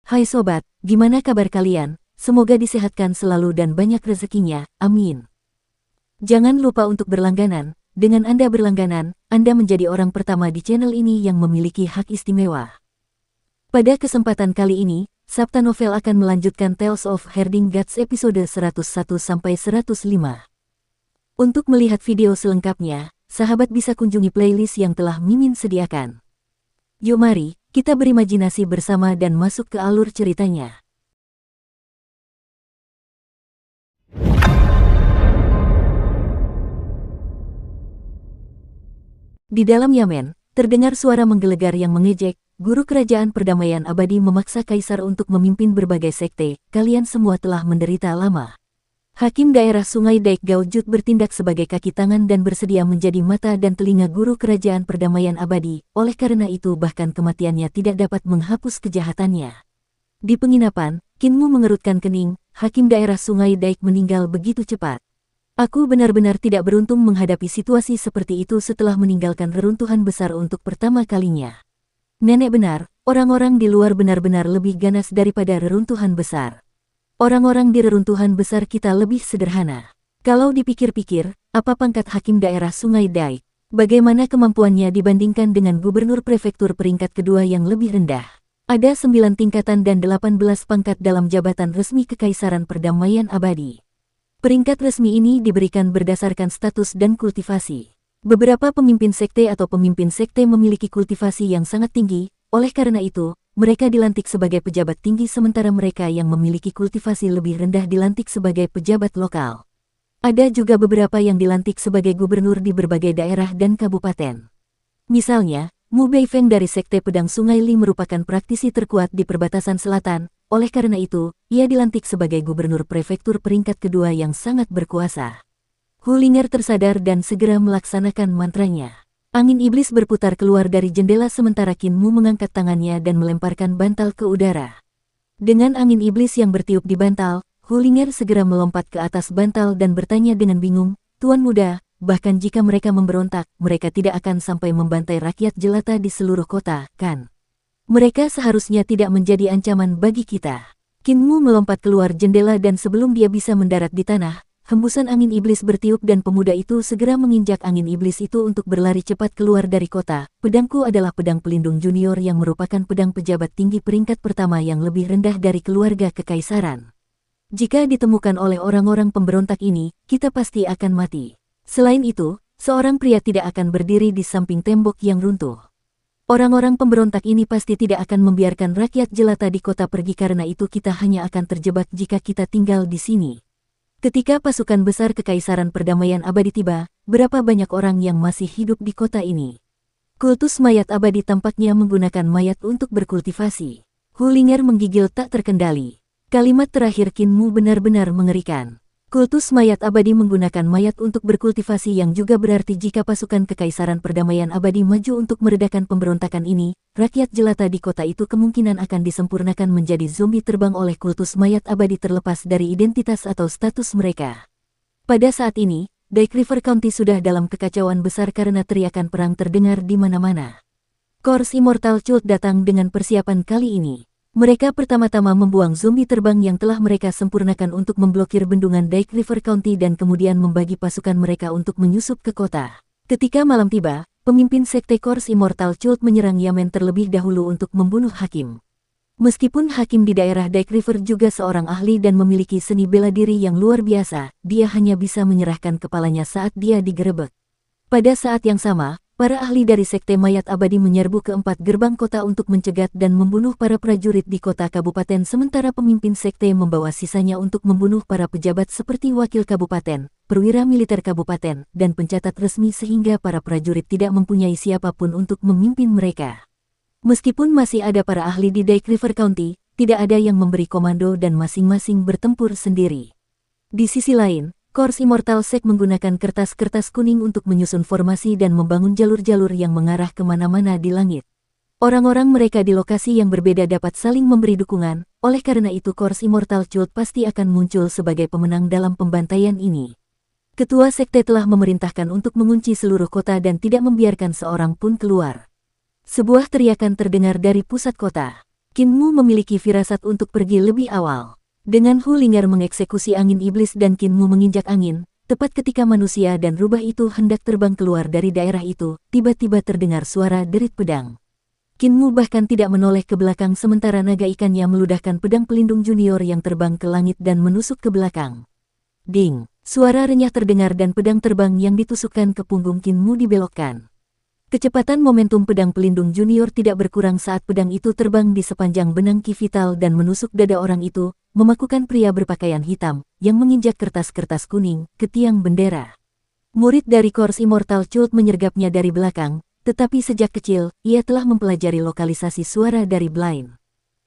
Hai sobat, gimana kabar kalian? Semoga disehatkan selalu dan banyak rezekinya, amin. Jangan lupa untuk berlangganan. Dengan Anda berlangganan, Anda menjadi orang pertama di channel ini yang memiliki hak istimewa. Pada kesempatan kali ini, Sabta Novel akan melanjutkan Tales of Herding Gods episode 101-105. Untuk melihat video selengkapnya, sahabat bisa kunjungi playlist yang telah Mimin sediakan. Yuk mari, kita berimajinasi bersama dan masuk ke alur ceritanya. Di dalam Yamen, terdengar suara menggelegar yang mengejek. Guru kerajaan perdamaian abadi memaksa kaisar untuk memimpin berbagai sekte. Kalian semua telah menderita lama. Hakim daerah Sungai Daik Gaujut bertindak sebagai kaki tangan dan bersedia menjadi mata dan telinga guru kerajaan perdamaian abadi. Oleh karena itu bahkan kematiannya tidak dapat menghapus kejahatannya. Di penginapan, Kinmu mengerutkan kening. Hakim daerah Sungai Daik meninggal begitu cepat. Aku benar-benar tidak beruntung menghadapi situasi seperti itu setelah meninggalkan reruntuhan besar untuk pertama kalinya. Nenek benar, orang-orang di luar benar-benar lebih ganas daripada reruntuhan besar. Orang-orang di reruntuhan besar kita lebih sederhana. Kalau dipikir-pikir, apa pangkat hakim daerah Sungai Daik? Bagaimana kemampuannya dibandingkan dengan gubernur prefektur peringkat kedua yang lebih rendah? Ada 9 tingkatan dan 18 pangkat dalam jabatan resmi Kekaisaran Perdamaian Abadi. Peringkat resmi ini diberikan berdasarkan status dan kultivasi. Beberapa pemimpin sekte atau pemimpin sekte memiliki kultivasi yang sangat tinggi, oleh karena itu, mereka dilantik sebagai pejabat tinggi sementara mereka yang memiliki kultivasi lebih rendah dilantik sebagai pejabat lokal. Ada juga beberapa yang dilantik sebagai gubernur di berbagai daerah dan kabupaten. Misalnya, Mu Beifeng dari Sekte Pedang Sungai Li merupakan praktisi terkuat di perbatasan selatan, oleh karena itu, ia dilantik sebagai gubernur prefektur peringkat kedua yang sangat berkuasa. Hulinger tersadar dan segera melaksanakan mantranya. Angin iblis berputar keluar dari jendela sementara Kinmu mengangkat tangannya dan melemparkan bantal ke udara. Dengan angin iblis yang bertiup di bantal, Hulinger segera melompat ke atas bantal dan bertanya dengan bingung, "Tuan muda, bahkan jika mereka memberontak, mereka tidak akan sampai membantai rakyat jelata di seluruh kota, kan? Mereka seharusnya tidak menjadi ancaman bagi kita." Kinmu melompat keluar jendela dan sebelum dia bisa mendarat di tanah, hembusan angin iblis bertiup dan pemuda itu segera menginjak angin iblis itu untuk berlari cepat keluar dari kota. Pedangku adalah pedang pelindung junior yang merupakan pedang pejabat tinggi peringkat pertama yang lebih rendah dari keluarga kekaisaran. Jika ditemukan oleh orang-orang pemberontak ini, kita pasti akan mati. Selain itu, seorang pria tidak akan berdiri di samping tembok yang runtuh. Orang-orang pemberontak ini pasti tidak akan membiarkan rakyat jelata di kota pergi karena itu kita hanya akan terjebak jika kita tinggal di sini. Ketika pasukan besar Kekaisaran Perdamaian Abadi tiba, berapa banyak orang yang masih hidup di kota ini? Kultus mayat abadi tampaknya menggunakan mayat untuk berkultivasi. Hulinger menggigil tak terkendali. Kalimat terakhir Kinmu benar-benar mengerikan. Kultus mayat abadi menggunakan mayat untuk berkultivasi yang juga berarti jika pasukan Kekaisaran Perdamaian Abadi maju untuk meredakan pemberontakan ini, rakyat jelata di kota itu kemungkinan akan disempurnakan menjadi zombie terbang oleh kultus mayat abadi terlepas dari identitas atau status mereka. Pada saat ini, Daik River County sudah dalam kekacauan besar karena teriakan perang terdengar di mana-mana. Corps Immortal Cult datang dengan persiapan kali ini. Mereka pertama-tama membuang zombie terbang yang telah mereka sempurnakan untuk memblokir bendungan Daik River County dan kemudian membagi pasukan mereka untuk menyusup ke kota. Ketika malam tiba, pemimpin sekte Corps Immortal Cult menyerang Yamen terlebih dahulu untuk membunuh hakim. Meskipun hakim di daerah Daik River juga seorang ahli dan memiliki seni bela diri yang luar biasa, dia hanya bisa menyerahkan kepalanya saat dia digerebek. Pada saat yang sama, para ahli dari Sekte Mayat Abadi menyerbu ke 4 gerbang kota untuk mencegat dan membunuh para prajurit di kota kabupaten sementara pemimpin sekte membawa sisanya untuk membunuh para pejabat seperti wakil kabupaten, perwira militer kabupaten, dan pencatat resmi sehingga para prajurit tidak mempunyai siapapun untuk memimpin mereka. Meskipun masih ada para ahli di Daik River County, tidak ada yang memberi komando dan masing-masing bertempur sendiri. Di sisi lain, Corps Immortal Sek menggunakan kertas-kertas kuning untuk menyusun formasi dan membangun jalur-jalur yang mengarah kemana-mana di langit. Orang-orang mereka di lokasi yang berbeda dapat saling memberi dukungan, oleh karena itu Corps Immortal Cult pasti akan muncul sebagai pemenang dalam pembantaian ini. Ketua sekte telah memerintahkan untuk mengunci seluruh kota dan tidak membiarkan seorang pun keluar. Sebuah teriakan terdengar dari pusat kota. Kinmu memiliki firasat untuk pergi lebih awal. Dengan Hulinger mengeksekusi angin iblis dan Kinmu menginjak angin, tepat ketika manusia dan rubah itu hendak terbang keluar dari daerah itu, tiba-tiba terdengar suara derit pedang. Kinmu bahkan tidak menoleh ke belakang sementara naga ikannya meludahkan pedang pelindung junior yang terbang ke langit dan menusuk ke belakang. Ding! Suara renyah terdengar dan pedang terbang yang ditusukkan ke punggung Kinmu dibelokkan. Kecepatan momentum pedang pelindung junior tidak berkurang saat pedang itu terbang di sepanjang benang ki vital dan menusuk dada orang itu, memakukan pria berpakaian hitam, yang menginjak kertas-kertas kuning, ke tiang bendera. Murid dari Kors Immortal Cult menyergapnya dari belakang, tetapi sejak kecil, ia telah mempelajari lokalisasi suara dari Blind.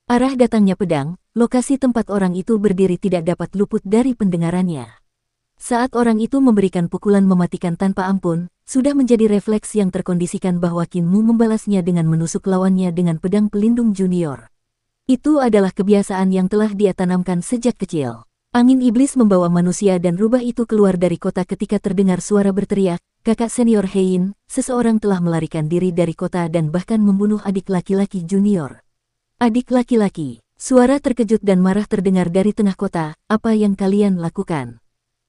Arah datangnya pedang, lokasi tempat orang itu berdiri tidak dapat luput dari pendengarannya. Saat orang itu memberikan pukulan mematikan tanpa ampun, sudah menjadi refleks yang terkondisikan bahwa Kinmu membalasnya dengan menusuk lawannya dengan pedang pelindung junior. Itu adalah kebiasaan yang telah dia tanamkan sejak kecil. Angin iblis membawa manusia dan rubah itu keluar dari kota ketika terdengar suara berteriak, "Kakak senior Hein, seseorang telah melarikan diri dari kota dan bahkan membunuh adik laki-laki junior." Adik laki-laki, suara terkejut dan marah terdengar dari tengah kota, "Apa yang kalian lakukan?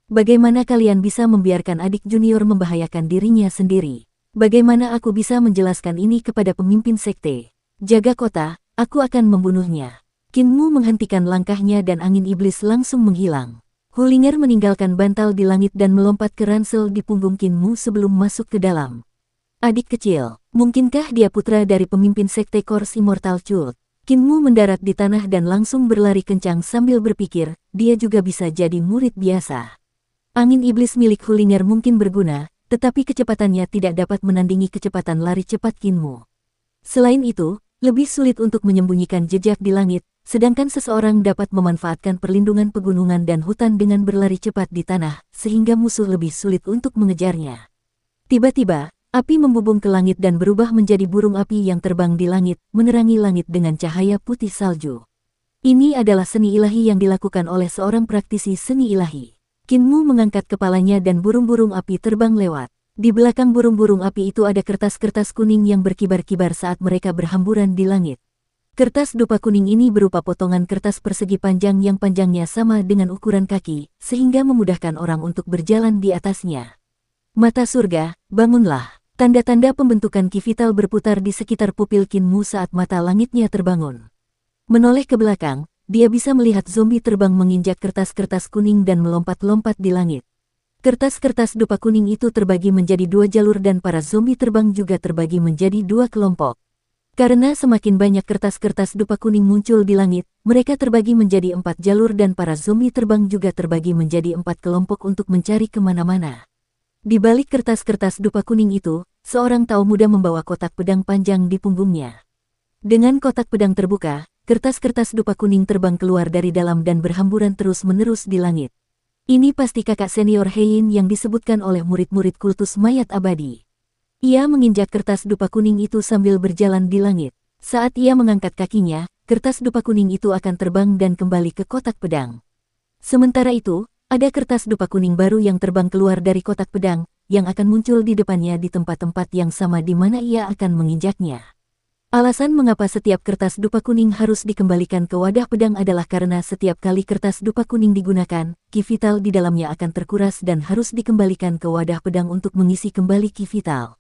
Bagaimana kalian bisa membiarkan adik junior membahayakan dirinya sendiri? Bagaimana aku bisa menjelaskan ini kepada pemimpin sekte? Jaga kota, aku akan membunuhnya." Kinmu menghentikan langkahnya dan angin iblis langsung menghilang. Hulinger meninggalkan bantal di langit dan melompat ke ransel di punggung Kinmu sebelum masuk ke dalam. "Adik kecil, mungkinkah dia putra dari pemimpin sekte Kors Immortal Cult?" Kinmu mendarat di tanah dan langsung berlari kencang sambil berpikir, dia juga bisa jadi murid biasa. Angin iblis milik Hulinger mungkin berguna, tetapi kecepatannya tidak dapat menandingi kecepatan lari cepat Kinmu. Selain itu, lebih sulit untuk menyembunyikan jejak di langit, sedangkan seseorang dapat memanfaatkan perlindungan pegunungan dan hutan dengan berlari cepat di tanah, sehingga musuh lebih sulit untuk mengejarnya. Tiba-tiba, api membubung ke langit dan berubah menjadi burung api yang terbang di langit, menerangi langit dengan cahaya putih salju. Ini adalah seni ilahi yang dilakukan oleh seorang praktisi seni ilahi. Kinmu mengangkat kepalanya dan burung-burung api terbang lewat. Di belakang burung-burung api itu ada kertas-kertas kuning yang berkibar-kibar saat mereka berhamburan di langit. Kertas dupa kuning ini berupa potongan kertas persegi panjang yang panjangnya sama dengan ukuran kaki, sehingga memudahkan orang untuk berjalan di atasnya. Mata surga, bangunlah. Tanda-tanda pembentukan ki vital berputar di sekitar pupil Kinmu saat mata langitnya terbangun. Menoleh ke belakang, dia bisa melihat zombie terbang menginjak kertas-kertas kuning dan melompat-lompat di langit. Kertas-kertas dupa kuning itu terbagi menjadi dua jalur dan para zombie terbang juga terbagi menjadi dua kelompok. Karena semakin banyak kertas-kertas dupa kuning muncul di langit, mereka terbagi menjadi 4 jalur dan para zombie terbang juga terbagi menjadi 4 kelompok untuk mencari kemana-mana. Di balik kertas-kertas dupa kuning itu, seorang tau muda membawa kotak pedang panjang di punggungnya. Dengan kotak pedang terbuka, kertas-kertas dupa kuning terbang keluar dari dalam dan berhamburan terus-menerus di langit. Ini pasti kakak senior Hein yang disebutkan oleh murid-murid kultus mayat abadi. Ia menginjak kertas dupa kuning itu sambil berjalan di langit. Saat ia mengangkat kakinya, kertas dupa kuning itu akan terbang dan kembali ke kotak pedang. Sementara itu, ada kertas dupa kuning baru yang terbang keluar dari kotak pedang, yang akan muncul di depannya di tempat-tempat yang sama di mana ia akan menginjaknya. Alasan mengapa setiap kertas dupa kuning harus dikembalikan ke wadah pedang adalah karena setiap kali kertas dupa kuning digunakan, ki vital di dalamnya akan terkuras dan harus dikembalikan ke wadah pedang untuk mengisi kembali ki vital.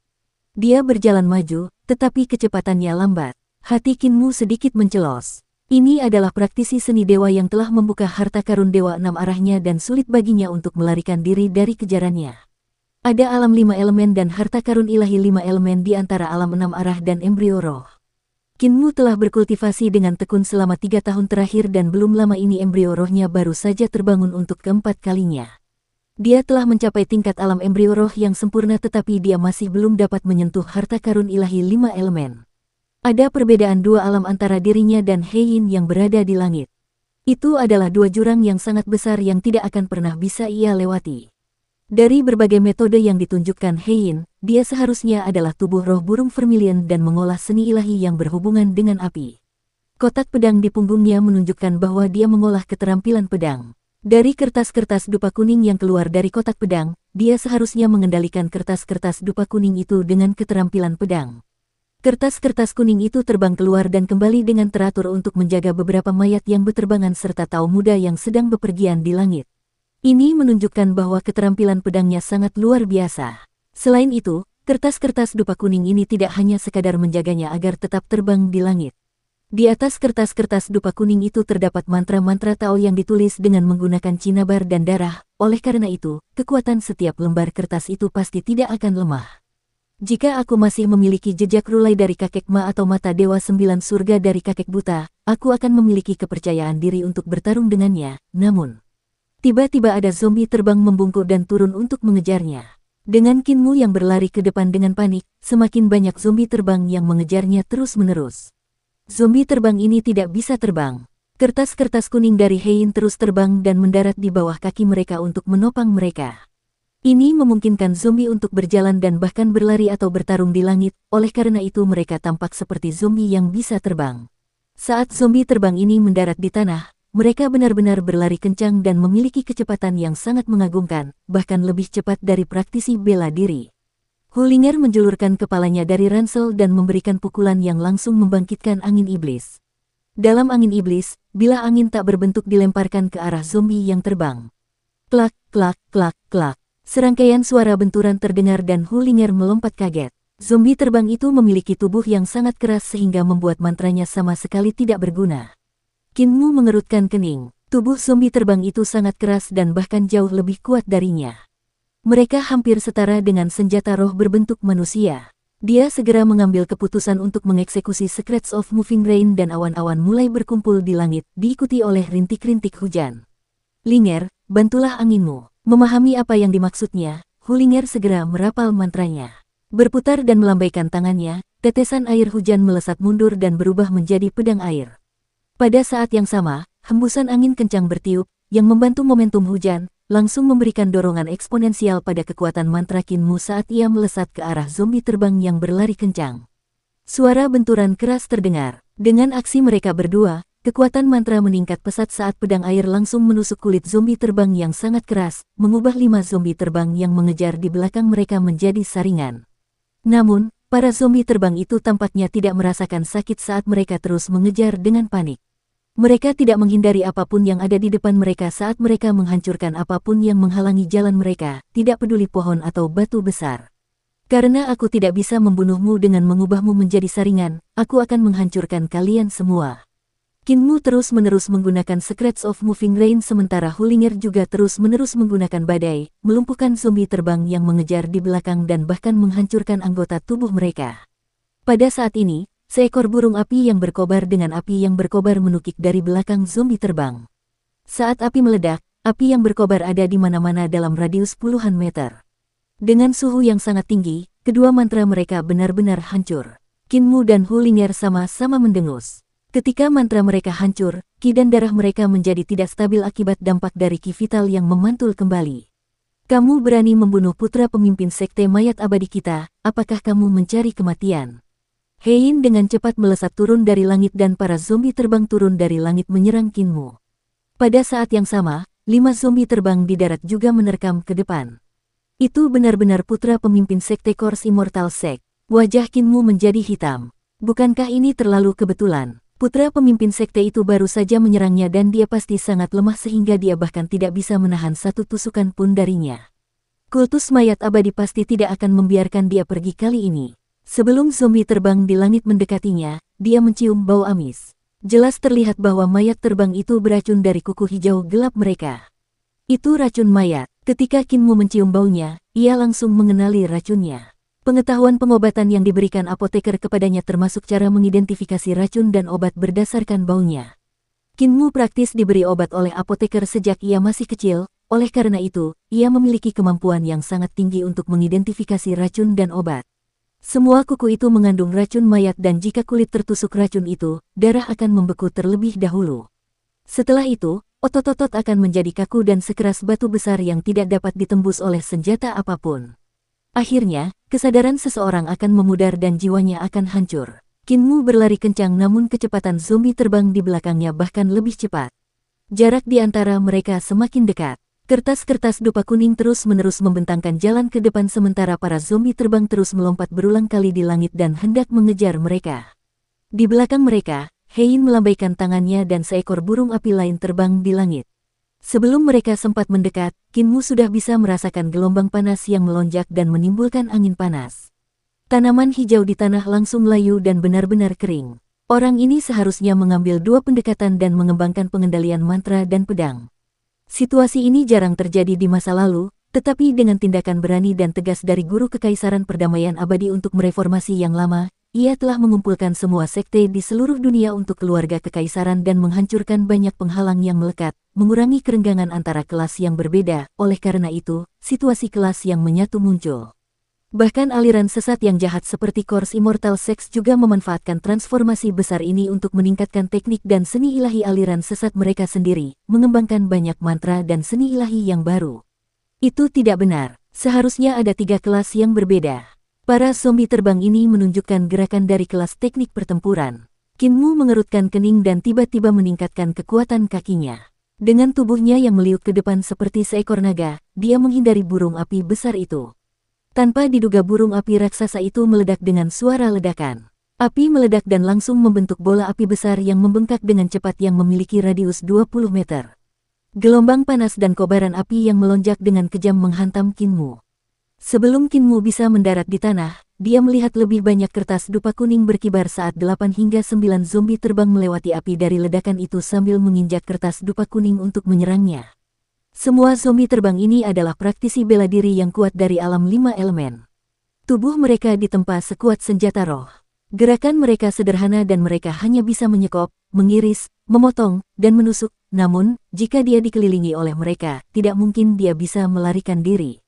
Dia berjalan maju, tetapi kecepatannya lambat. Hati Kinmu sedikit mencelos. Ini adalah praktisi seni dewa yang telah membuka harta karun dewa 6 arahnya dan sulit baginya untuk melarikan diri dari kejarannya. Ada alam 5 elemen dan harta karun ilahi 5 elemen di antara alam 6 arah dan embrio roh. Kinmu telah berkultivasi dengan tekun selama 3 tahun terakhir dan belum lama ini embrio rohnya baru saja terbangun untuk keempat kalinya. Dia telah mencapai tingkat alam embrio roh yang sempurna tetapi dia masih belum dapat menyentuh harta karun ilahi 5 elemen. Ada perbedaan 2 alam antara dirinya dan Hein yang berada di langit. Itu adalah 2 jurang yang sangat besar yang tidak akan pernah bisa ia lewati. Dari berbagai metode yang ditunjukkan Hein, dia seharusnya adalah tubuh roh burung vermilion dan mengolah seni ilahi yang berhubungan dengan api. Kotak pedang di punggungnya menunjukkan bahwa dia mengolah keterampilan pedang. Dari kertas-kertas dupa kuning yang keluar dari kotak pedang, dia seharusnya mengendalikan kertas-kertas dupa kuning itu dengan keterampilan pedang. Kertas-kertas kuning itu terbang keluar dan kembali dengan teratur untuk menjaga beberapa mayat yang berterbangan serta Tao muda yang sedang bepergian di langit. Ini menunjukkan bahwa keterampilan pedangnya sangat luar biasa. Selain itu, kertas-kertas dupa kuning ini tidak hanya sekadar menjaganya agar tetap terbang di langit. Di atas kertas-kertas dupa kuning itu terdapat mantra-mantra Tao yang ditulis dengan menggunakan cinabar dan darah, oleh karena itu, kekuatan setiap lembar kertas itu pasti tidak akan lemah. Jika aku masih memiliki jejak rulai dari kakek Ma atau mata Dewa Sembilan Surga dari kakek buta, aku akan memiliki kepercayaan diri untuk bertarung dengannya, namun... Tiba-tiba ada zombie terbang membungkuk dan turun untuk mengejarnya. Dengan Kinmu yang berlari ke depan dengan panik, semakin banyak zombie terbang yang mengejarnya terus-menerus. Zombie terbang ini tidak bisa terbang. Kertas-kertas kuning dari Hein terus terbang dan mendarat di bawah kaki mereka untuk menopang mereka. Ini memungkinkan zombie untuk berjalan dan bahkan berlari atau bertarung di langit, oleh karena itu mereka tampak seperti zombie yang bisa terbang. Saat zombie terbang ini mendarat di tanah, mereka benar-benar berlari kencang dan memiliki kecepatan yang sangat mengagumkan, bahkan lebih cepat dari praktisi bela diri. Hullinger menjulurkan kepalanya dari ransel dan memberikan pukulan yang langsung membangkitkan angin iblis. Dalam angin iblis, bilah angin tak berbentuk dilemparkan ke arah zombie yang terbang. Klak, klak, klak, klak. Serangkaian suara benturan terdengar dan Hullinger melompat kaget. Zombie terbang itu memiliki tubuh yang sangat keras sehingga membuat mantranya sama sekali tidak berguna. Kinmu mengerutkan kening. Tubuh zombie terbang itu sangat keras dan bahkan jauh lebih kuat darinya. Mereka hampir setara dengan senjata roh berbentuk manusia. Dia segera mengambil keputusan untuk mengeksekusi Secrets of Moving Rain dan awan-awan mulai berkumpul di langit, diikuti oleh rintik-rintik hujan. Linger, bantulah anginmu. Memahami apa yang dimaksudnya, Hullinger segera merapal mantranya. Berputar dan melambaikan tangannya, tetesan air hujan melesat mundur dan berubah menjadi pedang air. Pada saat yang sama, hembusan angin kencang bertiup, yang membantu momentum hujan, langsung memberikan dorongan eksponensial pada kekuatan mantra Kinmu saat ia melesat ke arah zombie terbang yang berlari kencang. Suara benturan keras terdengar. Dengan aksi mereka berdua, kekuatan mantra meningkat pesat saat pedang air langsung menusuk kulit zombie terbang yang sangat keras, mengubah 5 zombie terbang yang mengejar di belakang mereka menjadi saringan. Namun, para zombie terbang itu tampaknya tidak merasakan sakit saat mereka terus mengejar dengan panik. Mereka tidak menghindari apapun yang ada di depan mereka saat mereka menghancurkan apapun yang menghalangi jalan mereka, tidak peduli pohon atau batu besar. Karena aku tidak bisa membunuhmu dengan mengubahmu menjadi saringan, aku akan menghancurkan kalian semua. Kinmu terus-menerus menggunakan Secrets of Moving Rain sementara Hullinger juga terus-menerus menggunakan badai, melumpuhkan zombie terbang yang mengejar di belakang dan bahkan menghancurkan anggota tubuh mereka. Pada saat ini, seekor burung api yang berkobar dengan api yang berkobar menukik dari belakang zombie terbang. Saat api meledak, api yang berkobar ada di mana-mana dalam radius puluhan meter. Dengan suhu yang sangat tinggi, kedua mantra mereka benar-benar hancur. Kinmu dan Hullinger sama-sama mendengus. Ketika mantra mereka hancur, ki dan darah mereka menjadi tidak stabil akibat dampak dari ki vital yang memantul kembali. Kamu berani membunuh putra pemimpin sekte mayat abadi kita, apakah kamu mencari kematian? Hein dengan cepat melesat turun dari langit dan para zombie terbang turun dari langit menyerang Kinmu. Pada saat yang sama, 5 zombie terbang di darat juga menerkam ke depan. Itu benar-benar putra pemimpin sekte Kors Immortal Sect. Wajah Kinmu menjadi hitam. Bukankah ini terlalu kebetulan? Putra pemimpin sekte itu baru saja menyerangnya dan dia pasti sangat lemah sehingga dia bahkan tidak bisa menahan satu tusukan pun darinya. Kultus mayat abadi pasti tidak akan membiarkan dia pergi kali ini. Sebelum zombie terbang di langit mendekatinya, dia mencium bau amis. Jelas terlihat bahwa mayat terbang itu beracun dari kuku hijau gelap mereka. Itu racun mayat. Ketika Kinmu mencium baunya, ia langsung mengenali racunnya. Pengetahuan pengobatan yang diberikan apoteker kepadanya termasuk cara mengidentifikasi racun dan obat berdasarkan baunya. Kinmu praktis diberi obat oleh apoteker sejak ia masih kecil, oleh karena itu, ia memiliki kemampuan yang sangat tinggi untuk mengidentifikasi racun dan obat. Semua kuku itu mengandung racun mayat dan jika kulit tertusuk racun itu, darah akan membeku terlebih dahulu. Setelah itu, otot-otot akan menjadi kaku dan sekeras batu besar yang tidak dapat ditembus oleh senjata apapun. Akhirnya, kesadaran seseorang akan memudar dan jiwanya akan hancur. Kinmu berlari kencang namun kecepatan zombie terbang di belakangnya bahkan lebih cepat. Jarak di antara mereka semakin dekat. Kertas-kertas dupa kuning terus-menerus membentangkan jalan ke depan sementara para zombie terbang terus melompat berulang kali di langit dan hendak mengejar mereka. Di belakang mereka, Hein melambaikan tangannya dan seekor burung api lain terbang di langit. Sebelum mereka sempat mendekat, Kinmu sudah bisa merasakan gelombang panas yang melonjak dan menimbulkan angin panas. Tanaman hijau di tanah langsung layu dan benar-benar kering. Orang ini seharusnya mengambil dua pendekatan dan mengembangkan pengendalian mantra dan pedang. Situasi ini jarang terjadi di masa lalu, tetapi dengan tindakan berani dan tegas dari Guru Kekaisaran Perdamaian Abadi untuk mereformasi yang lama, ia telah mengumpulkan semua sekte di seluruh dunia untuk keluarga kekaisaran dan menghancurkan banyak penghalang yang melekat, mengurangi kerenggangan antara kelas yang berbeda. Oleh karena itu, situasi kelas yang menyatu muncul. Bahkan aliran sesat yang jahat seperti Kors Immortal Sex juga memanfaatkan transformasi besar ini untuk meningkatkan teknik dan seni ilahi aliran sesat mereka sendiri, mengembangkan banyak mantra dan seni ilahi yang baru. Itu tidak benar, seharusnya ada 3 kelas yang berbeda. Para zombie terbang ini menunjukkan gerakan dari kelas teknik pertempuran. Kinmu mengerutkan kening dan tiba-tiba meningkatkan kekuatan kakinya. Dengan tubuhnya yang meliuk ke depan seperti seekor naga, dia menghindari burung api besar itu. Tanpa diduga burung api raksasa itu meledak dengan suara ledakan. Api meledak dan langsung membentuk bola api besar yang membengkak dengan cepat yang memiliki radius 20 meter. Gelombang panas dan kobaran api yang melonjak dengan kejam menghantam Kinmu. Sebelum Kinmu bisa mendarat di tanah, dia melihat lebih banyak kertas dupa kuning berkibar saat 8 hingga 9 zombie terbang melewati api dari ledakan itu sambil menginjak kertas dupa kuning untuk menyerangnya. Semua zombie terbang ini adalah praktisi bela diri yang kuat dari alam 5 elemen. Tubuh mereka ditempa sekuat senjata roh. Gerakan mereka sederhana dan mereka hanya bisa menyekop, mengiris, memotong, dan menusuk. Namun, jika dia dikelilingi oleh mereka, tidak mungkin dia bisa melarikan diri.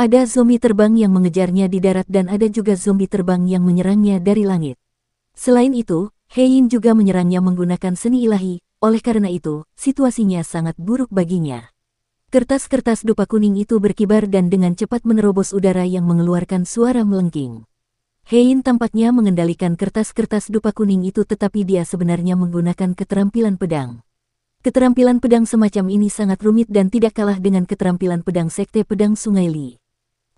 Ada zombie terbang yang mengejarnya di darat dan ada juga zombie terbang yang menyerangnya dari langit. Selain itu, Hein juga menyerangnya menggunakan seni ilahi, oleh karena itu, situasinya sangat buruk baginya. Kertas-kertas dupa kuning itu berkibar dan dengan cepat menerobos udara yang mengeluarkan suara melengking. Hein tampaknya mengendalikan kertas-kertas dupa kuning itu tetapi dia sebenarnya menggunakan keterampilan pedang. Keterampilan pedang semacam ini sangat rumit dan tidak kalah dengan keterampilan pedang Sekte Pedang Sungai Li.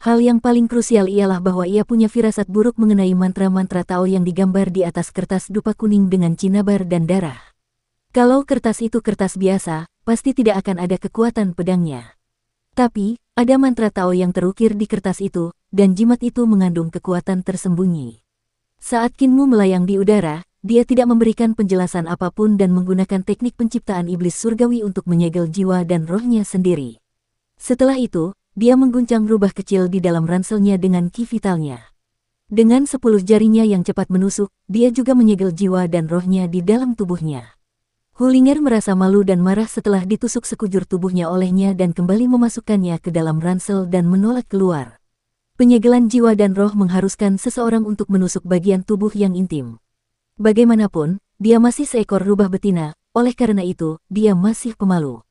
Hal yang paling krusial ialah bahwa ia punya firasat buruk mengenai mantra-mantra Tao yang digambar di atas kertas dupa kuning dengan cinabar dan darah. Kalau kertas itu kertas biasa, pasti tidak akan ada kekuatan pedangnya. Tapi, ada mantra Tao yang terukir di kertas itu, dan jimat itu mengandung kekuatan tersembunyi. Saat Kinmu melayang di udara, dia tidak memberikan penjelasan apapun dan menggunakan teknik penciptaan iblis surgawi untuk menyegel jiwa dan rohnya sendiri. Setelah itu, dia mengguncang rubah kecil di dalam ranselnya dengan ki vitalnya. Dengan 10 jarinya yang cepat menusuk, dia juga menyegel jiwa dan rohnya di dalam tubuhnya. Hulinger merasa malu dan marah setelah ditusuk sekujur tubuhnya olehnya dan kembali memasukkannya ke dalam ransel dan menolak keluar. Penyegelan jiwa dan roh mengharuskan seseorang untuk menusuk bagian tubuh yang intim. Bagaimanapun, dia masih seekor rubah betina, oleh karena itu, dia masih pemalu.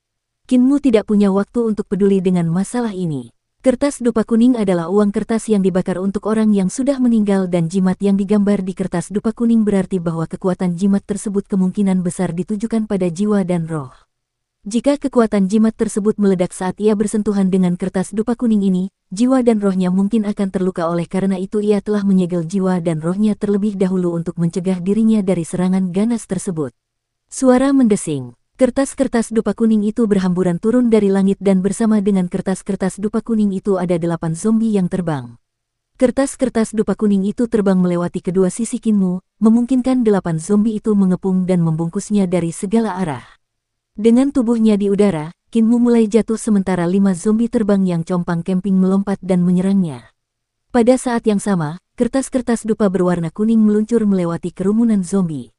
Kinmu tidak punya waktu untuk peduli dengan masalah ini. Kertas dupa kuning adalah uang kertas yang dibakar untuk orang yang sudah meninggal dan jimat yang digambar di kertas dupa kuning berarti bahwa kekuatan jimat tersebut kemungkinan besar ditujukan pada jiwa dan roh. Jika kekuatan jimat tersebut meledak saat ia bersentuhan dengan kertas dupa kuning ini, jiwa dan rohnya mungkin akan terluka oleh karena itu ia telah menyegel jiwa dan rohnya terlebih dahulu untuk mencegah dirinya dari serangan ganas tersebut. Suara mendesing. Kertas-kertas dupa kuning itu berhamburan turun dari langit dan bersama dengan kertas-kertas dupa kuning itu ada 8 zombie yang terbang. Kertas-kertas dupa kuning itu terbang melewati kedua sisi Kinmu, memungkinkan 8 zombie itu mengepung dan membungkusnya dari segala arah. Dengan tubuhnya di udara, Kinmu mulai jatuh sementara 5 zombie terbang yang compang camping melompat dan menyerangnya. Pada saat yang sama, kertas-kertas dupa berwarna kuning meluncur melewati kerumunan zombie.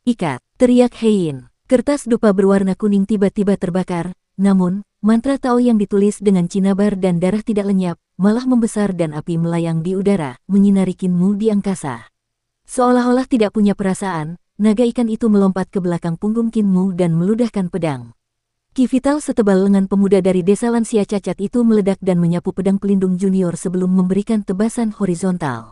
Ikat, teriak Hein. Kertas dupa berwarna kuning tiba-tiba terbakar, namun, mantra Tao yang ditulis dengan cinabar dan darah tidak lenyap, malah membesar dan api melayang di udara, menyinari Kinmu di angkasa. Seolah-olah tidak punya perasaan, naga ikan itu melompat ke belakang punggung Kinmu dan meludahkan pedang. Ki vital setebal lengan pemuda dari desa lansia cacat itu meledak dan menyapu pedang pelindung junior sebelum memberikan tebasan horizontal.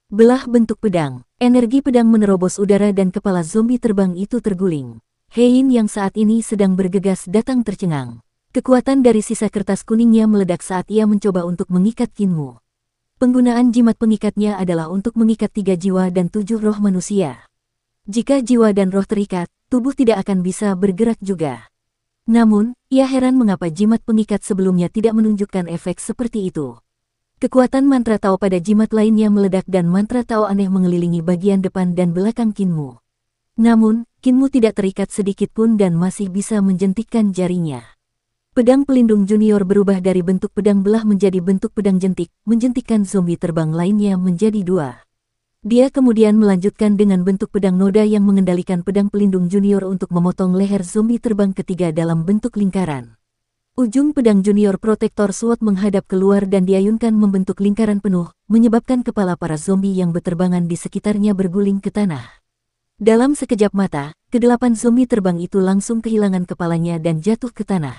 Belah bentuk pedang, energi pedang menerobos udara dan kepala zombie terbang itu terguling. Hein yang saat ini sedang bergegas datang tercengang. Kekuatan dari sisa kertas kuningnya meledak saat ia mencoba untuk mengikat Kinmu. Penggunaan jimat pengikatnya adalah untuk mengikat 3 jiwa dan 7 roh manusia. Jika jiwa dan roh terikat, tubuh tidak akan bisa bergerak juga. Namun, ia heran mengapa jimat pengikat sebelumnya tidak menunjukkan efek seperti itu. Kekuatan mantra Tao pada jimat lainnya meledak dan mantra Tao aneh mengelilingi bagian depan dan belakang Kinmu. Namun, Kinmu tidak terikat sedikit pun dan masih bisa menjentikkan jarinya. Pedang pelindung junior berubah dari bentuk pedang belah menjadi bentuk pedang jentik, menjentikkan zombie terbang lainnya menjadi 2. Dia kemudian melanjutkan dengan bentuk pedang noda yang mengendalikan pedang pelindung junior untuk memotong leher zombie terbang ketiga dalam bentuk lingkaran. Ujung pedang junior protektor SWOT menghadap keluar dan diayunkan membentuk lingkaran penuh, menyebabkan kepala para zombie yang berterbangan di sekitarnya berguling ke tanah. Dalam sekejap mata, ke-8 zombie terbang itu langsung kehilangan kepalanya dan jatuh ke tanah.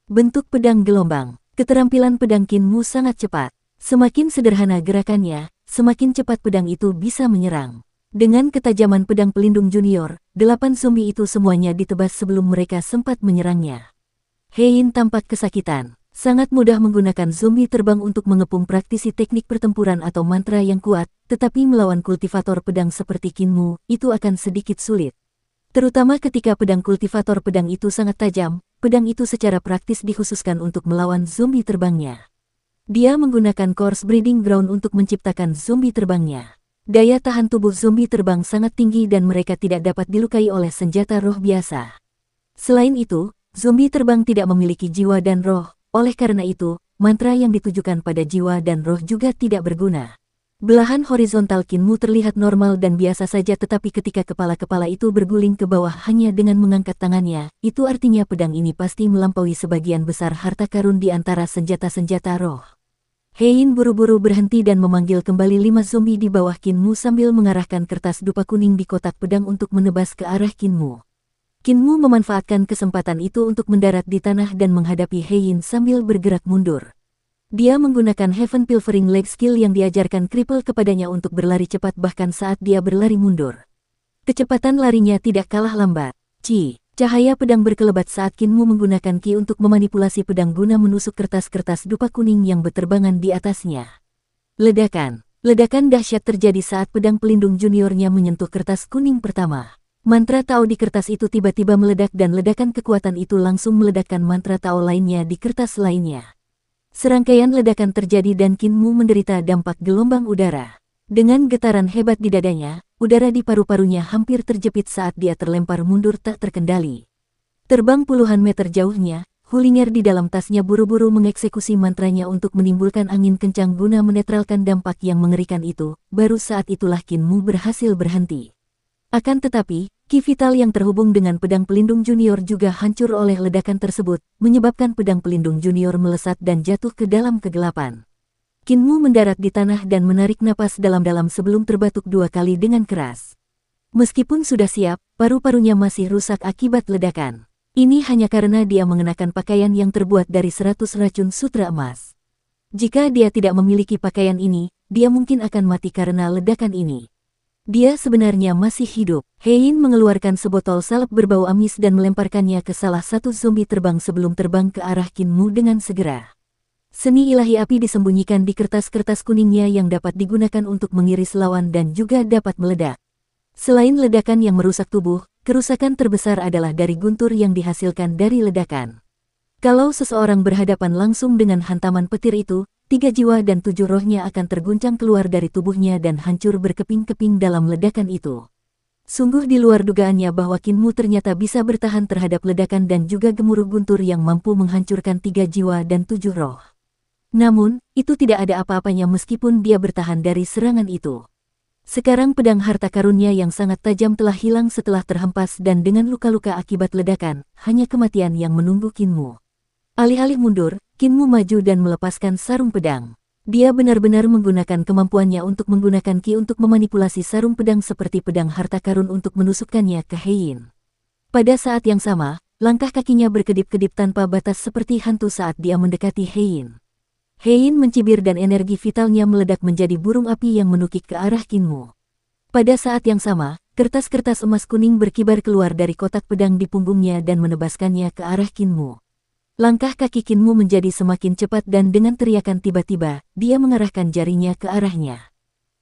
Bentuk pedang gelombang. Keterampilan pedang Kinmu sangat cepat. Semakin sederhana gerakannya, semakin cepat pedang itu bisa menyerang. Dengan ketajaman pedang pelindung junior, 8 zombie itu semuanya ditebas sebelum mereka sempat menyerangnya. Hein tampak kesakitan. Sangat mudah menggunakan zombie terbang untuk mengepung praktisi teknik pertempuran atau mantra yang kuat, tetapi melawan kultivator pedang seperti Kinmu, itu akan sedikit sulit. Terutama ketika pedang kultivator pedang itu sangat tajam, pedang itu secara praktis dikhususkan untuk melawan zombie terbangnya. Dia menggunakan Course Breeding Ground untuk menciptakan zombie terbangnya. Daya tahan tubuh zombie terbang sangat tinggi dan mereka tidak dapat dilukai oleh senjata roh biasa. Selain itu, zombie terbang tidak memiliki jiwa dan roh, oleh karena itu, mantra yang ditujukan pada jiwa dan roh juga tidak berguna. Belahan horizontal Kinmu terlihat normal dan biasa saja tetapi ketika kepala-kepala itu berguling ke bawah hanya dengan mengangkat tangannya, itu artinya pedang ini pasti melampaui sebagian besar harta karun di antara senjata-senjata roh. Hein buru-buru berhenti dan memanggil kembali 5 zombie di bawah Kinmu sambil mengarahkan kertas dupa kuning di kotak pedang untuk menebas ke arah Kinmu. Kinmu memanfaatkan kesempatan itu untuk mendarat di tanah dan menghadapi Hein sambil bergerak mundur. Dia menggunakan Heaven Pilfering Leg skill yang diajarkan Cripple kepadanya untuk berlari cepat bahkan saat dia berlari mundur. Kecepatan larinya tidak kalah lambat. Cahaya pedang berkelebat saat Kinmu menggunakan Ki untuk memanipulasi pedang guna menusuk kertas-kertas dupa kuning yang berterbangan di atasnya. Ledakan. Ledakan dahsyat terjadi saat pedang pelindung juniornya menyentuh kertas kuning pertama. Mantra Tao di kertas itu tiba-tiba meledak dan ledakan kekuatan itu langsung meledakkan mantra Tao lainnya di kertas lainnya. Serangkaian ledakan terjadi dan Kinmu menderita dampak gelombang udara. Dengan getaran hebat di dadanya, udara di paru-parunya hampir terjepit saat dia terlempar mundur tak terkendali. Terbang puluhan meter jauhnya, Hulinger di dalam tasnya buru-buru mengeksekusi mantranya untuk menimbulkan angin kencang guna menetralkan dampak yang mengerikan itu, baru saat itulah Kinmu berhasil berhenti. Akan tetapi, Ki vital yang terhubung dengan pedang pelindung junior juga hancur oleh ledakan tersebut, menyebabkan pedang pelindung junior melesat dan jatuh ke dalam kegelapan. Kinmu mendarat di tanah dan menarik napas dalam-dalam sebelum terbatuk 2 kali dengan keras. Meskipun sudah siap, paru-parunya masih rusak akibat ledakan. Ini hanya karena dia mengenakan pakaian yang terbuat dari 100 racun sutra emas. Jika dia tidak memiliki pakaian ini, dia mungkin akan mati karena ledakan ini. Dia sebenarnya masih hidup. Hein mengeluarkan sebotol salep berbau amis dan melemparkannya ke salah satu zombie terbang sebelum terbang ke arah Kinmu dengan segera. Seni ilahi api disembunyikan di kertas-kertas kuningnya yang dapat digunakan untuk mengiris lawan dan juga dapat meledak. Selain ledakan yang merusak tubuh, kerusakan terbesar adalah dari guntur yang dihasilkan dari ledakan. Kalau seseorang berhadapan langsung dengan hantaman petir itu, 3 jiwa dan 7 rohnya akan terguncang keluar dari tubuhnya dan hancur berkeping-keping dalam ledakan itu. Sungguh di luar dugaannya bahwa Kinmu ternyata bisa bertahan terhadap ledakan dan juga gemuruh guntur yang mampu menghancurkan 3 jiwa dan 7 roh. Namun, itu tidak ada apa-apanya meskipun dia bertahan dari serangan itu. Sekarang pedang harta karunnya yang sangat tajam telah hilang setelah terhempas dan dengan luka-luka akibat ledakan, hanya kematian yang menunggu Kinmu. Alih-alih mundur, Kinmu maju dan melepaskan sarung pedang. Dia benar-benar menggunakan kemampuannya untuk menggunakan Ki untuk memanipulasi sarung pedang seperti pedang harta karun untuk menusukkannya ke Hein. Pada saat yang sama, langkah kakinya berkedip-kedip tanpa batas seperti hantu saat dia mendekati Hein. Hein mencibir dan energi vitalnya meledak menjadi burung api yang menukik ke arah Kinmu. Pada saat yang sama, kertas-kertas emas kuning berkibar keluar dari kotak pedang di punggungnya dan menebaskannya ke arah Kinmu. Langkah kaki Kinmu menjadi semakin cepat dan dengan teriakan tiba-tiba, dia mengarahkan jarinya ke arahnya.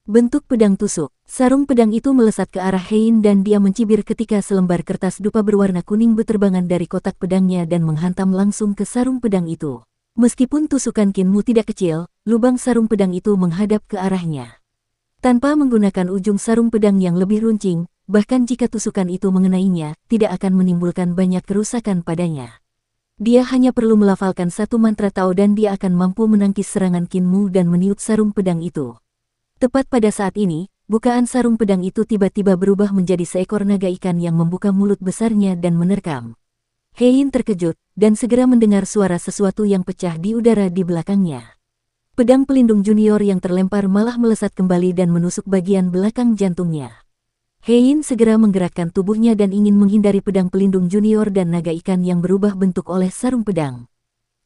Bentuk pedang tusuk, sarung pedang itu melesat ke arah Hein dan dia mencibir ketika selembar kertas dupa berwarna kuning berterbangan dari kotak pedangnya dan menghantam langsung ke sarung pedang itu. Meskipun tusukan Kinmu tidak kecil, lubang sarung pedang itu menghadap ke arahnya. Tanpa menggunakan ujung sarung pedang yang lebih runcing, bahkan jika tusukan itu mengenainya, tidak akan menimbulkan banyak kerusakan padanya. Dia hanya perlu melafalkan satu mantra Tao dan dia akan mampu menangkis serangan Kinmu dan meniup sarung pedang itu. Tepat pada saat ini, bukaan sarung pedang itu tiba-tiba berubah menjadi seekor naga ikan yang membuka mulut besarnya dan menerkam. Hein terkejut, dan segera mendengar suara sesuatu yang pecah di udara di belakangnya. Pedang pelindung junior yang terlempar malah melesat kembali dan menusuk bagian belakang jantungnya. Hein segera menggerakkan tubuhnya dan ingin menghindari pedang pelindung junior dan naga ikan yang berubah bentuk oleh sarung pedang.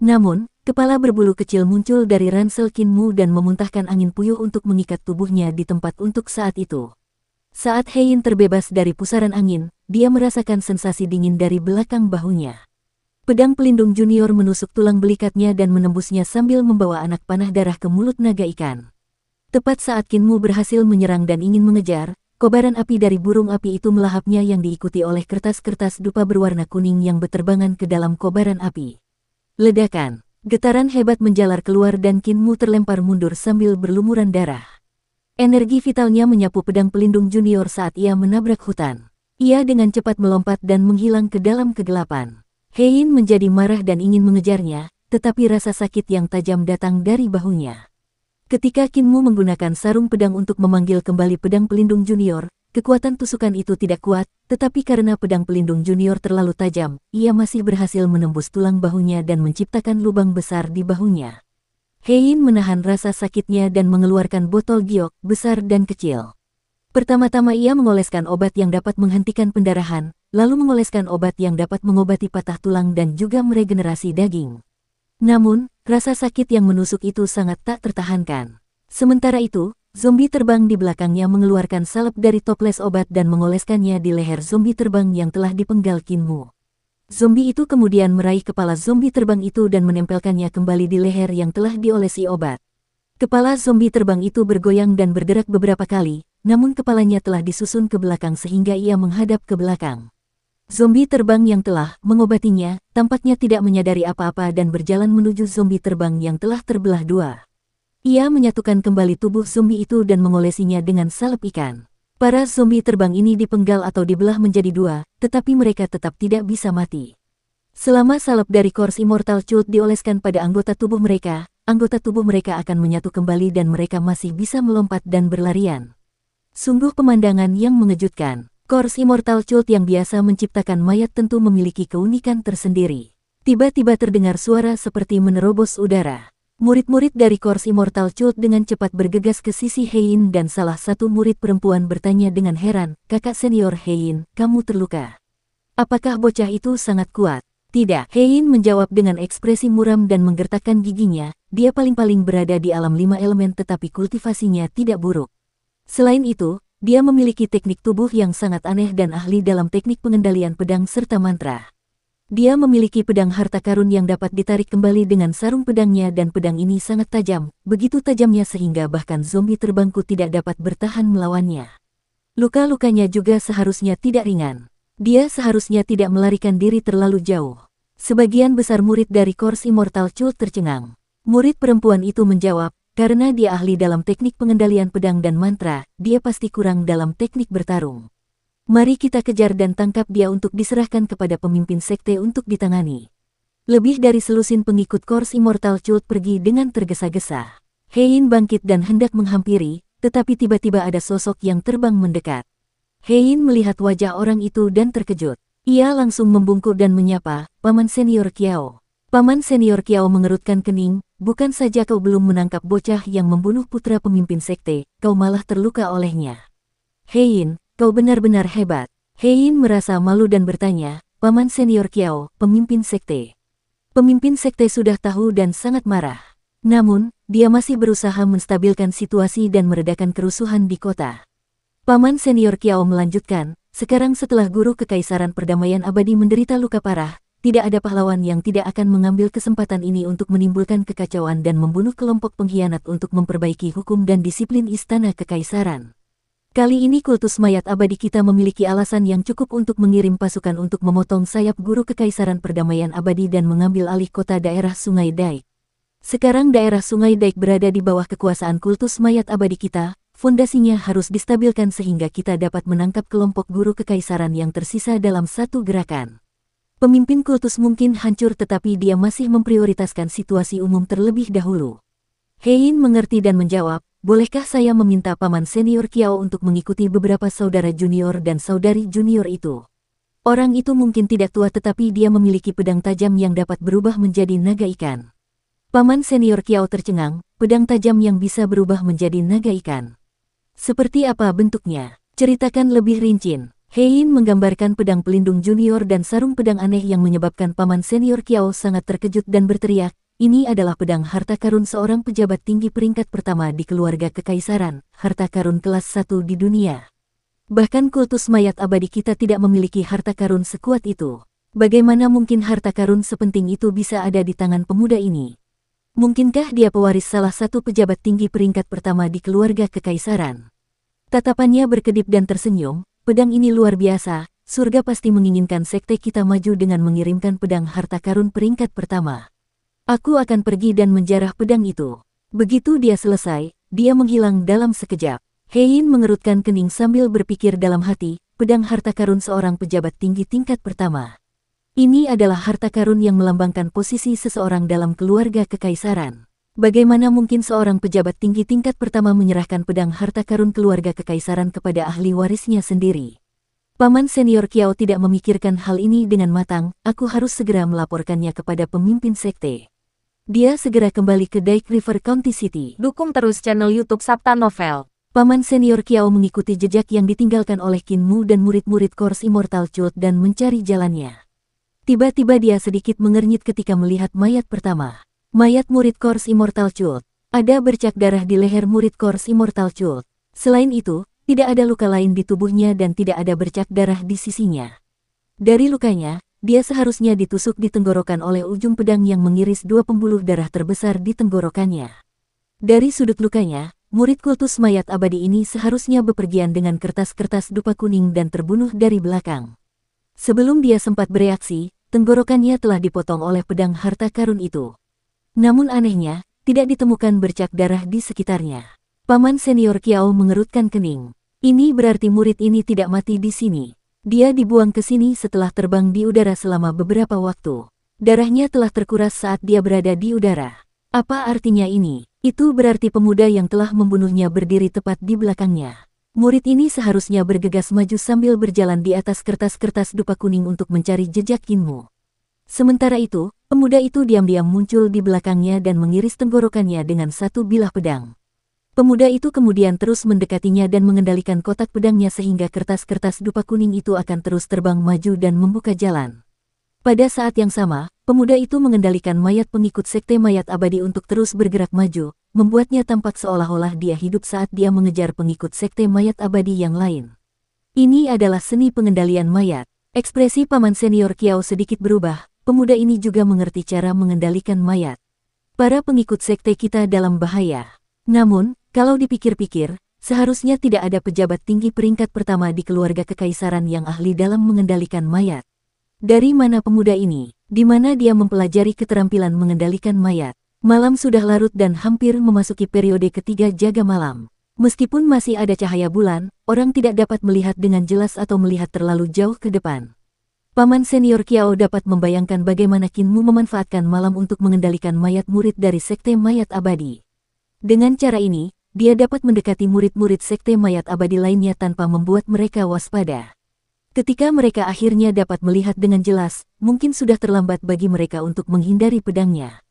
Namun, kepala berbulu kecil muncul dari ransel Kinmu dan memuntahkan angin puyuh untuk mengikat tubuhnya di tempat untuk saat itu. Saat Hein terbebas dari pusaran angin, dia merasakan sensasi dingin dari belakang bahunya. Pedang pelindung junior menusuk tulang belikatnya dan menembusnya sambil membawa anak panah darah ke mulut naga ikan. Tepat saat Kinmu berhasil menyerang dan ingin mengejar, kobaran api dari burung api itu melahapnya yang diikuti oleh kertas-kertas dupa berwarna kuning yang berterbangan ke dalam kobaran api. Ledakan, getaran hebat menjalar keluar dan Kinmu terlempar mundur sambil berlumuran darah. Energi vitalnya menyapu pedang pelindung junior saat ia menabrak hutan. Ia dengan cepat melompat dan menghilang ke dalam kegelapan. Hein menjadi marah dan ingin mengejarnya, tetapi rasa sakit yang tajam datang dari bahunya. Ketika Kinmu menggunakan sarung pedang untuk memanggil kembali pedang pelindung junior, kekuatan tusukan itu tidak kuat, tetapi karena pedang pelindung junior terlalu tajam, ia masih berhasil menembus tulang bahunya dan menciptakan lubang besar di bahunya. Hein menahan rasa sakitnya dan mengeluarkan botol giok, besar dan kecil. Pertama-tama ia mengoleskan obat yang dapat menghentikan pendarahan, lalu mengoleskan obat yang dapat mengobati patah tulang dan juga meregenerasi daging. Namun, rasa sakit yang menusuk itu sangat tak tertahankan. Sementara itu, zombie terbang di belakangnya mengeluarkan salep dari toples obat dan mengoleskannya di leher zombie terbang yang telah dipenggal Kinmu. Zombie itu kemudian meraih kepala zombie terbang itu dan menempelkannya kembali di leher yang telah diolesi obat. Kepala zombie terbang itu bergoyang dan berderak beberapa kali, namun kepalanya telah disusun ke belakang sehingga ia menghadap ke belakang. Zombie terbang yang telah mengobatinya, tampaknya tidak menyadari apa-apa dan berjalan menuju zombie terbang yang telah terbelah dua. Ia menyatukan kembali tubuh zombie itu dan mengolesinya dengan salep ikan. Para zombie terbang ini dipenggal atau dibelah menjadi dua, tetapi mereka tetap tidak bisa mati. Selama salep dari Kors Immortal Cult dioleskan pada anggota tubuh mereka akan menyatu kembali dan mereka masih bisa melompat dan berlarian. Sungguh pemandangan yang mengejutkan. Kors Immortal Cult yang biasa menciptakan mayat tentu memiliki keunikan tersendiri. Tiba-tiba terdengar suara seperti menerobos udara. Murid-murid dari Kors Immortal Cult dengan cepat bergegas ke sisi Hein dan salah satu murid perempuan bertanya dengan heran, "Kakak senior Hein, kamu terluka? Apakah bocah itu sangat kuat?" "Tidak," Hein menjawab dengan ekspresi muram dan menggertakkan giginya, dia paling-paling berada di alam 5 elemen tetapi kultivasinya tidak buruk. Selain itu, dia memiliki teknik tubuh yang sangat aneh dan ahli dalam teknik pengendalian pedang serta mantra. Dia memiliki pedang harta karun yang dapat ditarik kembali dengan sarung pedangnya dan pedang ini sangat tajam, begitu tajamnya sehingga bahkan zombie terbangku tidak dapat bertahan melawannya. Luka-lukanya juga seharusnya tidak ringan. Dia seharusnya tidak melarikan diri terlalu jauh. Sebagian besar murid dari Kors Immortal Cult tercengang. Murid perempuan itu menjawab, karena dia ahli dalam teknik pengendalian pedang dan mantra, dia pasti kurang dalam teknik bertarung. Mari kita kejar dan tangkap dia untuk diserahkan kepada pemimpin sekte untuk ditangani. Lebih dari selusin pengikut Kors Immortal Cult pergi dengan tergesa-gesa. Hein bangkit dan hendak menghampiri, tetapi tiba-tiba ada sosok yang terbang mendekat. Hein melihat wajah orang itu dan terkejut. Ia langsung membungkuk dan menyapa, "Paman senior Kiao." Paman senior Kiao mengerutkan kening, "Bukan saja kau belum menangkap bocah yang membunuh putra pemimpin sekte, kau malah terluka olehnya. Hein, kau benar-benar hebat." Hein merasa malu dan bertanya, "Paman senior Kiao, pemimpin sekte." Pemimpin sekte sudah tahu dan sangat marah. Namun, dia masih berusaha menstabilkan situasi dan meredakan kerusuhan di kota. Paman senior Kiao melanjutkan, "Sekarang setelah guru kekaisaran perdamaian abadi menderita luka parah, tidak ada pahlawan yang tidak akan mengambil kesempatan ini untuk menimbulkan kekacauan dan membunuh kelompok pengkhianat untuk memperbaiki hukum dan disiplin Istana Kekaisaran. Kali ini kultus mayat abadi kita memiliki alasan yang cukup untuk mengirim pasukan untuk memotong sayap guru Kekaisaran Perdamaian Abadi dan mengambil alih kota daerah Sungai Daik. Sekarang daerah Sungai Daik berada di bawah kekuasaan kultus mayat abadi kita, fondasinya harus distabilkan sehingga kita dapat menangkap kelompok guru Kekaisaran yang tersisa dalam satu gerakan. Pemimpin kultus mungkin hancur tetapi dia masih memprioritaskan situasi umum terlebih dahulu. Hein mengerti dan menjawab, bolehkah saya meminta paman senior Kiao untuk mengikuti beberapa saudara junior dan saudari junior itu? Orang itu mungkin tidak tua tetapi dia memiliki pedang tajam yang dapat berubah menjadi naga ikan. Paman senior Kiao tercengang, pedang tajam yang bisa berubah menjadi naga ikan. Seperti apa bentuknya? Ceritakan lebih rinci. Hein menggambarkan pedang pelindung junior dan sarung pedang aneh yang menyebabkan paman senior Kiao sangat terkejut dan berteriak, ini adalah pedang harta karun seorang pejabat tinggi peringkat pertama di keluarga Kekaisaran, harta karun kelas 1 di dunia. Bahkan kultus mayat abadi kita tidak memiliki harta karun sekuat itu. Bagaimana mungkin harta karun sepenting itu bisa ada di tangan pemuda ini? Mungkinkah dia pewaris salah satu pejabat tinggi peringkat pertama di keluarga Kekaisaran? Tatapannya berkedip dan tersenyum, pedang ini luar biasa, surga pasti menginginkan sekte kita maju dengan mengirimkan pedang harta karun peringkat pertama. Aku akan pergi dan menjarah pedang itu. Begitu dia selesai, dia menghilang dalam sekejap. Hein mengerutkan kening sambil berpikir dalam hati, pedang harta karun seorang pejabat tinggi tingkat pertama. Ini adalah harta karun yang melambangkan posisi seseorang dalam keluarga Kekaisaran. Bagaimana mungkin seorang pejabat tinggi tingkat pertama menyerahkan pedang harta karun keluarga Kekaisaran kepada ahli warisnya sendiri? Paman senior Kiao tidak memikirkan hal ini dengan matang, aku harus segera melaporkannya kepada pemimpin sekte. Dia segera kembali ke Daik River County City. Dukung terus channel YouTube Sabta Novel. Paman senior Kiao mengikuti jejak yang ditinggalkan oleh Qin Mu dan murid-murid Course Immortal Cult dan mencari jalannya. Tiba-tiba dia sedikit mengernyit ketika melihat mayat pertama. Mayat murid Course Immortal Cult. Ada bercak darah di leher murid Course Immortal Cult. Selain itu, tidak ada luka lain di tubuhnya dan tidak ada bercak darah di sisinya. Dari lukanya, dia seharusnya ditusuk di tenggorokan oleh ujung pedang yang mengiris dua pembuluh darah terbesar di tenggorokannya. Dari sudut lukanya, murid kultus mayat abadi ini seharusnya bepergian dengan kertas-kertas dupa kuning dan terbunuh dari belakang. Sebelum dia sempat bereaksi, tenggorokannya telah dipotong oleh pedang harta karun itu. Namun anehnya, tidak ditemukan bercak darah di sekitarnya. Paman senior Kiao mengerutkan kening. Ini berarti murid ini tidak mati di sini. Dia dibuang ke sini setelah terbang di udara selama beberapa waktu. Darahnya telah terkuras saat dia berada di udara. Apa artinya ini? Itu berarti pemuda yang telah membunuhnya berdiri tepat di belakangnya. Murid ini seharusnya bergegas maju sambil berjalan di atas kertas-kertas dupa kuning untuk mencari jejak Qin Mu. Sementara itu, pemuda itu diam-diam muncul di belakangnya dan mengiris tenggorokannya dengan satu bilah pedang. Pemuda itu kemudian terus mendekatinya dan mengendalikan kotak pedangnya sehingga kertas-kertas dupa kuning itu akan terus terbang maju dan membuka jalan. Pada saat yang sama, pemuda itu mengendalikan mayat pengikut sekte mayat abadi untuk terus bergerak maju, membuatnya tampak seolah-olah dia hidup saat dia mengejar pengikut sekte mayat abadi yang lain. Ini adalah seni pengendalian mayat. Ekspresi paman senior Kiao sedikit berubah, pemuda ini juga mengerti cara mengendalikan mayat. Para pengikut sekte kita dalam bahaya. Namun, kalau dipikir-pikir, seharusnya tidak ada pejabat tinggi peringkat pertama di keluarga Kekaisaran yang ahli dalam mengendalikan mayat. Dari mana pemuda ini? Di mana dia mempelajari keterampilan mengendalikan mayat? Malam sudah larut dan hampir memasuki periode ketiga jaga malam. Meskipun masih ada cahaya bulan, orang tidak dapat melihat dengan jelas atau melihat terlalu jauh ke depan. Paman senior Kiao dapat membayangkan bagaimana Qin Mu memanfaatkan malam untuk mengendalikan mayat murid dari sekte mayat abadi. Dengan cara ini, dia dapat mendekati murid-murid sekte mayat abadi lainnya tanpa membuat mereka waspada. Ketika mereka akhirnya dapat melihat dengan jelas, mungkin sudah terlambat bagi mereka untuk menghindari pedangnya.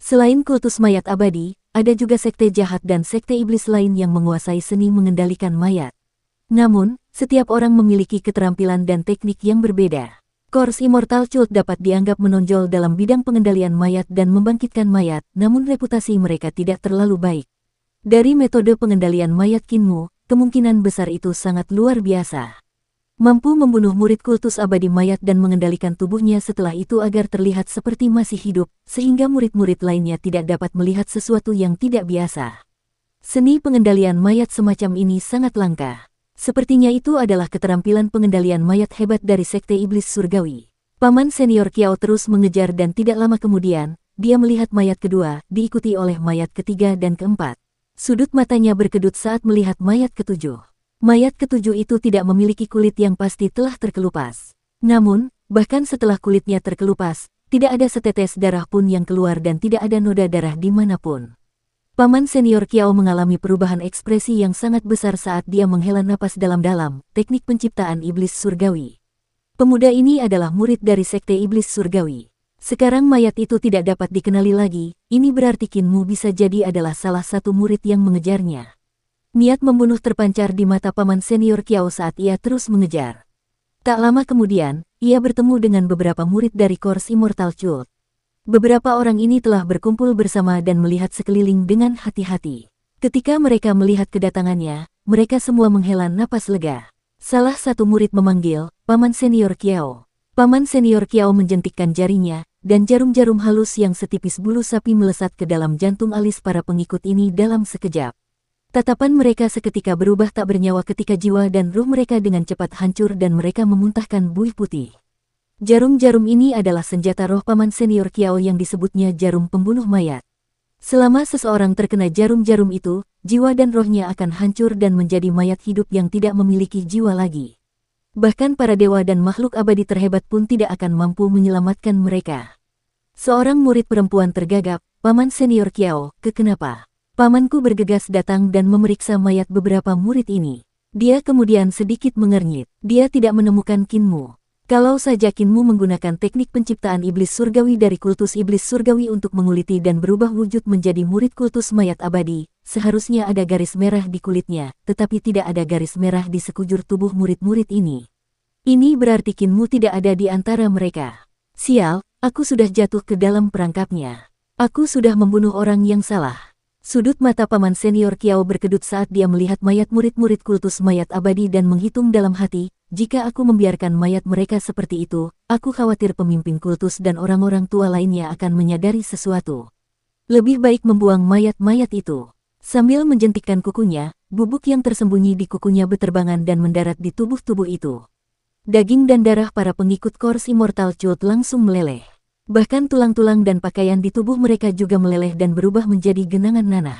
Selain kultus mayat abadi, ada juga sekte jahat dan sekte iblis lain yang menguasai seni mengendalikan mayat. Namun, setiap orang memiliki keterampilan dan teknik yang berbeda. Course Immortal Cult dapat dianggap menonjol dalam bidang pengendalian mayat dan membangkitkan mayat, namun reputasi mereka tidak terlalu baik. Dari metode pengendalian mayat Qin Mu, kemungkinan besar itu sangat luar biasa. Mampu membunuh murid kultus abadi mayat dan mengendalikan tubuhnya setelah itu agar terlihat seperti masih hidup, sehingga murid-murid lainnya tidak dapat melihat sesuatu yang tidak biasa. Seni pengendalian mayat semacam ini sangat langka. Sepertinya itu adalah keterampilan pengendalian mayat hebat dari Sekte Iblis Surgawi. Paman senior Kiao terus mengejar dan tidak lama kemudian, dia melihat mayat kedua, diikuti oleh mayat ketiga dan keempat. Sudut matanya berkedut saat melihat mayat ketujuh. Mayat ketujuh itu tidak memiliki kulit yang pasti telah terkelupas. Namun, bahkan setelah kulitnya terkelupas, tidak ada setetes darah pun yang keluar dan tidak ada noda darah dimanapun. Paman senior Kiao mengalami perubahan ekspresi yang sangat besar saat dia menghela napas dalam-dalam, teknik penciptaan iblis surgawi. Pemuda ini adalah murid dari Sekte Iblis Surgawi. Sekarang mayat itu tidak dapat dikenali lagi, ini berarti Qin Mu bisa jadi adalah salah satu murid yang mengejarnya. Niat membunuh terpancar di mata paman senior Kiao saat ia terus mengejar. Tak lama kemudian, ia bertemu dengan beberapa murid dari Kors Immortal Cult. Beberapa orang ini telah berkumpul bersama dan melihat sekeliling dengan hati-hati. Ketika mereka melihat kedatangannya, mereka semua menghela napas lega. Salah satu murid memanggil, "Paman senior Kiao." Paman senior Kiao menjentikkan jarinya, dan jarum-jarum halus yang setipis bulu sapi melesat ke dalam jantung alis para pengikut ini dalam sekejap. Tatapan mereka seketika berubah tak bernyawa ketika jiwa dan ruh mereka dengan cepat hancur dan mereka memuntahkan buih putih. Jarum-jarum ini adalah senjata roh paman senior Kiao yang disebutnya jarum pembunuh mayat. Selama seseorang terkena jarum-jarum itu, jiwa dan rohnya akan hancur dan menjadi mayat hidup yang tidak memiliki jiwa lagi. Bahkan para dewa dan makhluk abadi terhebat pun tidak akan mampu menyelamatkan mereka. Seorang murid perempuan tergagap, "Paman senior Kiao, kenapa?" Pamanku bergegas datang dan memeriksa mayat beberapa murid ini. Dia kemudian sedikit mengernyit. Dia tidak menemukan Qin Mu. Kalau saja Qin Mu menggunakan teknik penciptaan iblis surgawi dari kultus iblis surgawi untuk menguliti dan berubah wujud menjadi murid kultus mayat abadi, seharusnya ada garis merah di kulitnya, tetapi tidak ada garis merah di sekujur tubuh murid-murid ini. Ini berarti Qin Mu tidak ada di antara mereka. Sial, aku sudah jatuh ke dalam perangkapnya. Aku sudah membunuh orang yang salah. Sudut mata paman senior Kiao berkedut saat dia melihat mayat murid-murid kultus mayat abadi dan menghitung dalam hati, jika aku membiarkan mayat mereka seperti itu, aku khawatir pemimpin kultus dan orang-orang tua lainnya akan menyadari sesuatu. Lebih baik membuang mayat-mayat itu. Sambil menjentikkan kukunya, bubuk yang tersembunyi di kukunya beterbangan dan mendarat di tubuh-tubuh itu. Daging dan darah para pengikut Kors Immortal Cult langsung meleleh. Bahkan tulang-tulang dan pakaian di tubuh mereka juga meleleh dan berubah menjadi genangan nanah.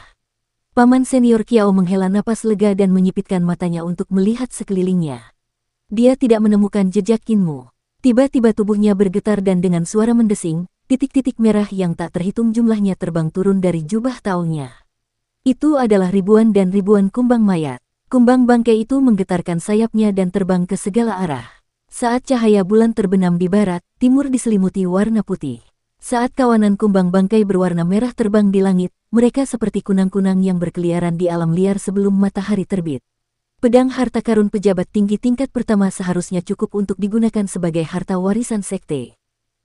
Paman senior Kiao menghela napas lega dan menyipitkan matanya untuk melihat sekelilingnya. Dia tidak menemukan jejak Qin Mu. Tiba-tiba tubuhnya bergetar dan dengan suara mendesing, titik-titik merah yang tak terhitung jumlahnya terbang turun dari jubah taungnya. Itu adalah ribuan dan ribuan kumbang mayat. Kumbang bangkai itu menggetarkan sayapnya dan terbang ke segala arah. Saat cahaya bulan terbenam di barat, timur diselimuti warna putih. Saat kawanan kumbang bangkai berwarna merah terbang di langit, mereka seperti kunang-kunang yang berkeliaran di alam liar sebelum matahari terbit. Pedang harta karun pejabat tinggi tingkat pertama seharusnya cukup untuk digunakan sebagai harta warisan sekte.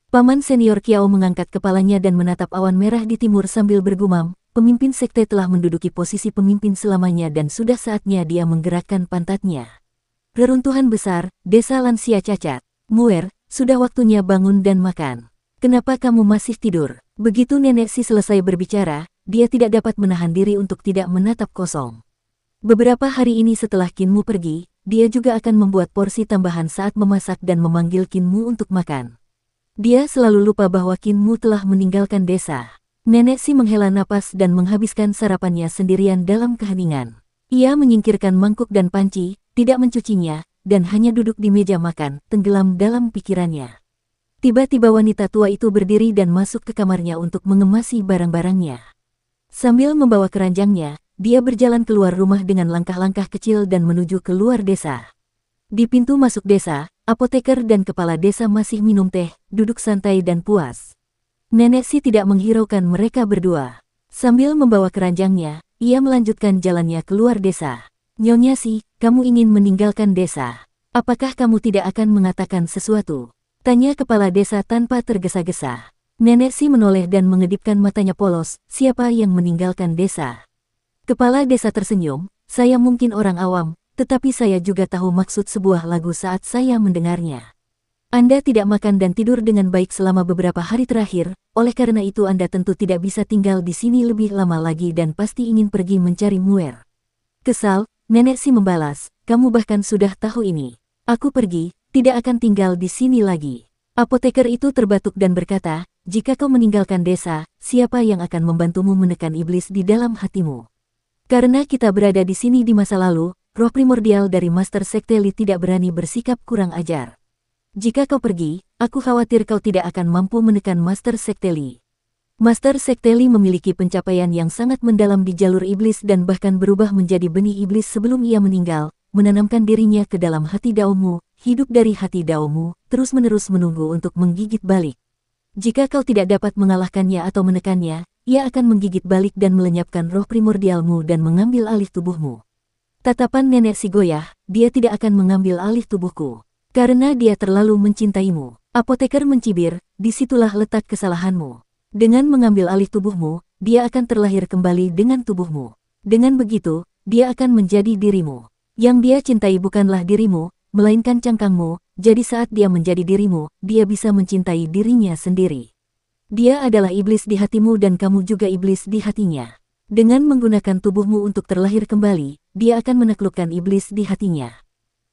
Paman senior Kiao mengangkat kepalanya dan menatap awan merah di timur sambil bergumam, pemimpin sekte telah menduduki posisi pemimpin selamanya dan sudah saatnya dia menggerakkan pantatnya. Reruntuhan besar, desa lansia cacat. Muer, sudah waktunya bangun dan makan. Kenapa kamu masih tidur? Begitu Nenek Si selesai berbicara, dia tidak dapat menahan diri untuk tidak menatap kosong. Beberapa hari ini setelah Qin Mu pergi, dia juga akan membuat porsi tambahan saat memasak dan memanggil Qin Mu untuk makan. Dia selalu lupa bahwa Qin Mu telah meninggalkan desa. Nenek Si menghela napas dan menghabiskan sarapannya sendirian dalam keheningan. Ia menyingkirkan mangkuk dan panci, tidak mencucinya, dan hanya duduk di meja makan, tenggelam dalam pikirannya. Tiba-tiba wanita tua itu berdiri dan masuk ke kamarnya untuk mengemasi barang-barangnya. Sambil membawa keranjangnya, dia berjalan keluar rumah dengan langkah-langkah kecil dan menuju ke luar desa. Di pintu masuk desa, apoteker dan kepala desa masih minum teh, duduk santai dan puas. Nenek Si tidak menghiraukan mereka berdua. Sambil membawa keranjangnya, ia melanjutkan jalannya keluar desa. Nyonya Si, kamu ingin meninggalkan desa. Apakah kamu tidak akan mengatakan sesuatu? Tanya kepala desa tanpa tergesa-gesa. Nenek Si menoleh dan mengedipkan matanya polos, siapa yang meninggalkan desa? Kepala desa tersenyum, saya mungkin orang awam, tetapi saya juga tahu maksud sebuah lagu saat saya mendengarnya. Anda tidak makan dan tidur dengan baik selama beberapa hari terakhir, oleh karena itu Anda tentu tidak bisa tinggal di sini lebih lama lagi dan pasti ingin pergi mencari Muir. Kesal, Nenek Si membalas, kamu bahkan sudah tahu ini. Aku pergi, tidak akan tinggal di sini lagi. Apoteker itu terbatuk dan berkata, jika kau meninggalkan desa, siapa yang akan membantumu menekan iblis di dalam hatimu? Karena kita berada di sini di masa lalu, roh primordial dari Master Sekte Li tidak berani bersikap kurang ajar. Jika kau pergi, aku khawatir kau tidak akan mampu menekan Master Sekte Li. Master Sekte Li memiliki pencapaian yang sangat mendalam di jalur iblis dan bahkan berubah menjadi benih iblis sebelum ia meninggal, menanamkan dirinya ke dalam hati Daomu, hidup dari hati Daomu, terus-menerus menunggu untuk menggigit balik. Jika kau tidak dapat mengalahkannya atau menekannya, ia akan menggigit balik dan melenyapkan roh primordialmu dan mengambil alih tubuhmu. Tatapan Nenek Si goyah, dia tidak akan mengambil alih tubuhku. Karena dia terlalu mencintaimu. Apoteker mencibir, disitulah letak kesalahanmu. Dengan mengambil alih tubuhmu, dia akan terlahir kembali dengan tubuhmu. Dengan begitu, dia akan menjadi dirimu. Yang dia cintai bukanlah dirimu, melainkan cangkangmu, jadi saat dia menjadi dirimu, dia bisa mencintai dirinya sendiri. Dia adalah iblis di hatimu dan kamu juga iblis di hatinya. Dengan menggunakan tubuhmu untuk terlahir kembali, dia akan menaklukkan iblis di hatinya.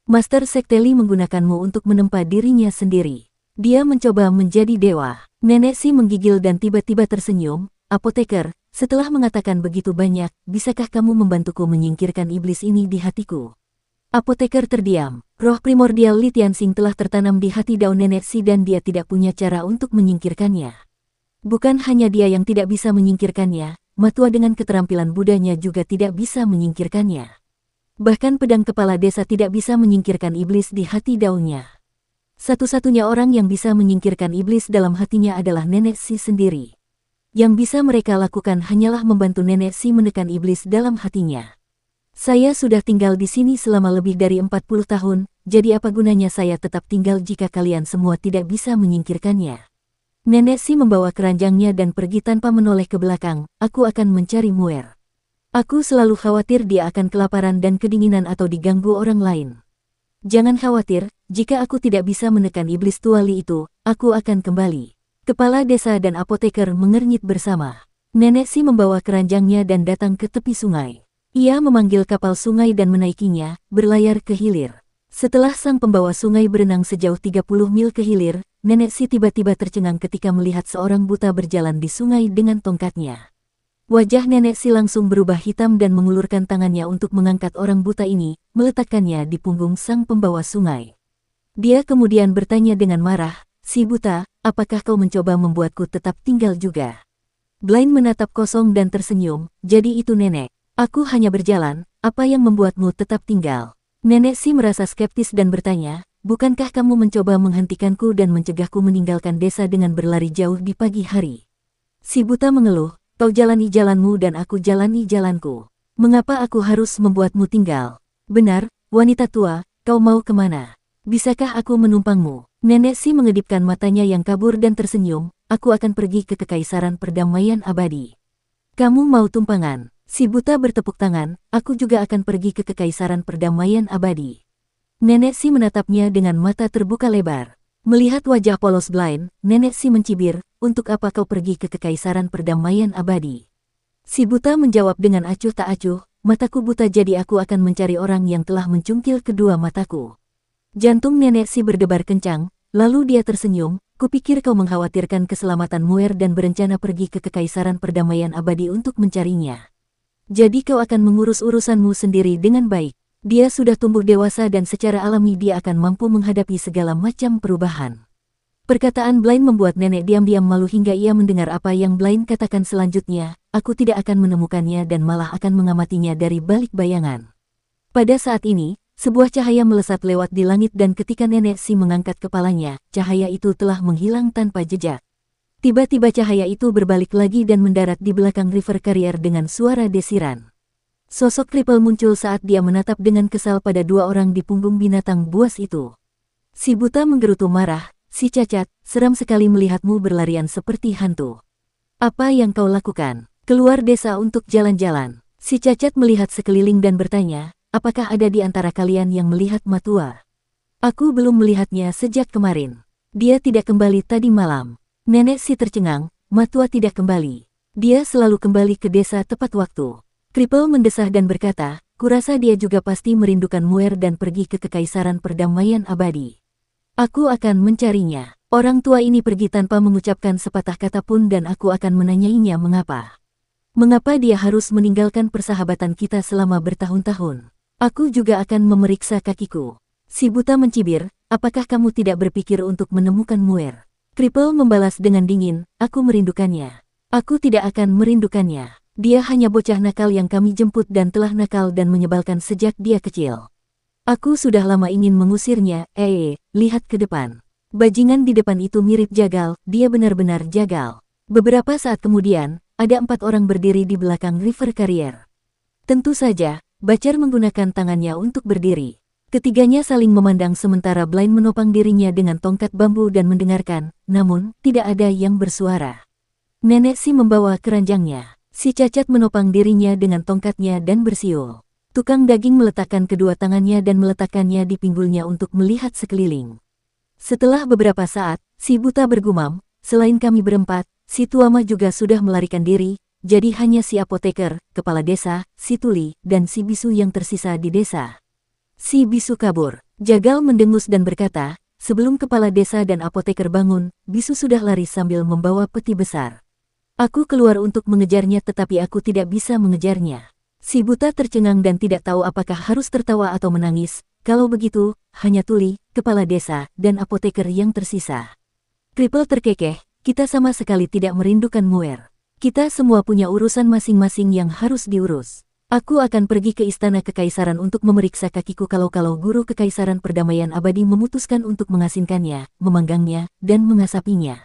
Master Sekte Li menggunakanmu untuk menempa dirinya sendiri. Dia mencoba menjadi dewa. Nenek Si menggigil dan tiba-tiba tersenyum, apoteker, setelah mengatakan begitu banyak, bisakah kamu membantuku menyingkirkan iblis ini di hatiku? Apoteker terdiam. Roh primordial Li Tianxing telah tertanam di hati Dao Nenek Si dan dia tidak punya cara untuk menyingkirkannya. Bukan hanya dia yang tidak bisa menyingkirkannya, Matua dengan keterampilan Budanya juga tidak bisa menyingkirkannya. Bahkan pedang kepala desa tidak bisa menyingkirkan iblis di hati Daonya. Satu-satunya orang yang bisa menyingkirkan iblis dalam hatinya adalah Nenek Si sendiri. Yang bisa mereka lakukan hanyalah membantu Nenek Si menekan iblis dalam hatinya. Saya sudah tinggal di sini selama lebih dari 40 tahun, jadi apa gunanya saya tetap tinggal jika kalian semua tidak bisa menyingkirkannya? Nenek Si membawa keranjangnya dan pergi tanpa menoleh ke belakang, aku akan mencari Muir. Aku selalu khawatir dia akan kelaparan dan kedinginan atau diganggu orang lain. Jangan khawatir, jika aku tidak bisa menekan iblis tuali itu, aku akan kembali. Kepala desa dan apoteker mengernyit bersama. Nenek Si membawa keranjangnya dan datang ke tepi sungai. Ia memanggil kapal sungai dan menaikinya, berlayar ke hilir. Setelah sang pembawa sungai berenang sejauh 30 mil ke hilir, Nenek Si tiba-tiba tercengang ketika melihat seorang buta berjalan di sungai dengan tongkatnya. Wajah Nenek Si langsung berubah hitam dan mengulurkan tangannya untuk mengangkat orang buta ini, meletakkannya di punggung sang pembawa sungai. Dia kemudian bertanya dengan marah, si buta, apakah kau mencoba membuatku tetap tinggal juga? Blind menatap kosong dan tersenyum, jadi itu nenek. Aku hanya berjalan, apa yang membuatmu tetap tinggal? Nenek Si merasa skeptis dan bertanya, bukankah kamu mencoba menghentikanku dan mencegahku meninggalkan desa dengan berlari jauh di pagi hari? Si buta mengeluh, kau jalani jalanmu dan aku jalani jalanku. Mengapa aku harus membuatmu tinggal? Benar, wanita tua, kau mau kemana? Bisakah aku menumpangmu? Nenek Si mengedipkan matanya yang kabur dan tersenyum, aku akan pergi ke Kekaisaran Perdamaian Abadi. Kamu mau tumpangan? Si buta bertepuk tangan, aku juga akan pergi ke Kekaisaran Perdamaian Abadi. Nenek Si menatapnya dengan mata terbuka lebar. Melihat wajah polos Blind, Nenek Si mencibir, untuk apa kau pergi ke Kekaisaran Perdamaian Abadi? Si buta menjawab dengan acuh tak acuh, mataku buta jadi aku akan mencari orang yang telah mencungkil kedua mataku. Jantung Nenek Si berdebar kencang, lalu dia tersenyum, kupikir kau mengkhawatirkan keselamatan Muir dan berencana pergi ke Kekaisaran Perdamaian Abadi untuk mencarinya. Jadi kau akan mengurus urusanmu sendiri dengan baik. Dia sudah tumbuh dewasa dan secara alami dia akan mampu menghadapi segala macam perubahan. Perkataan Blind membuat nenek diam-diam malu hingga ia mendengar apa yang Blind katakan selanjutnya, aku tidak akan menemukannya dan malah akan mengamatinya dari balik bayangan. Pada saat ini, sebuah cahaya melesat lewat di langit dan ketika Nenek Si mengangkat kepalanya, cahaya itu telah menghilang tanpa jejak. Tiba-tiba cahaya itu berbalik lagi dan mendarat di belakang River Carrier dengan suara desiran. Sosok Cripple muncul saat dia menatap dengan kesal pada dua orang di punggung binatang buas itu. Si buta menggerutu marah, si cacat, seram sekali melihatmu berlarian seperti hantu. Apa yang kau lakukan? Keluar desa untuk jalan-jalan. Si cacat melihat sekeliling dan bertanya, apakah ada di antara kalian yang melihat Matua? Aku belum melihatnya sejak kemarin. Dia tidak kembali tadi malam. Nenek si tercengang, Matua tidak kembali. Dia selalu kembali ke desa tepat waktu. Kripel mendesah dan berkata, kurasa dia juga pasti merindukan Muer dan pergi ke Kekaisaran Perdamaian Abadi. Aku akan mencarinya. Orang tua ini pergi tanpa mengucapkan sepatah kata pun dan aku akan menanyainya mengapa. Mengapa dia harus meninggalkan persahabatan kita selama bertahun-tahun? Aku juga akan memeriksa kakiku. Si buta mencibir, apakah kamu tidak berpikir untuk menemukan Muer? Kripel membalas dengan dingin, aku merindukannya. Aku tidak akan merindukannya. Dia hanya bocah nakal yang kami jemput dan telah nakal dan menyebalkan sejak dia kecil. Aku sudah lama ingin mengusirnya, lihat ke depan. Bajingan di depan itu mirip jagal, dia benar-benar jagal. Beberapa saat kemudian, ada 4 orang berdiri di belakang River Carrier. Tentu saja, Bacar menggunakan tangannya untuk berdiri. Ketiganya saling memandang sementara Blind menopang dirinya dengan tongkat bambu dan mendengarkan, namun tidak ada yang bersuara. Nenek si membawa keranjangnya. Si cacat menopang dirinya dengan tongkatnya dan bersiul. Tukang daging meletakkan kedua tangannya dan meletakkannya di pinggulnya untuk melihat sekeliling. Setelah beberapa saat, si buta bergumam, selain kami berempat, si Tuama juga sudah melarikan diri, jadi hanya si apoteker, kepala desa, si Tuli, dan si bisu yang tersisa di desa. Si bisu kabur. Jagal mendengus dan berkata, sebelum kepala desa dan apoteker bangun, bisu sudah lari sambil membawa peti besar. Aku keluar untuk mengejarnya tetapi aku tidak bisa mengejarnya. Si buta tercengang dan tidak tahu apakah harus tertawa atau menangis. Kalau begitu, hanya Tuli, kepala desa, dan apoteker yang tersisa. Kripel terkekeh, kita sama sekali tidak merindukan Muer. Kita semua punya urusan masing-masing yang harus diurus. Aku akan pergi ke istana kekaisaran untuk memeriksa kakiku kalau guru Kekaisaran Perdamaian Abadi memutuskan untuk mengasinkannya, memanggangnya, dan mengasapinya.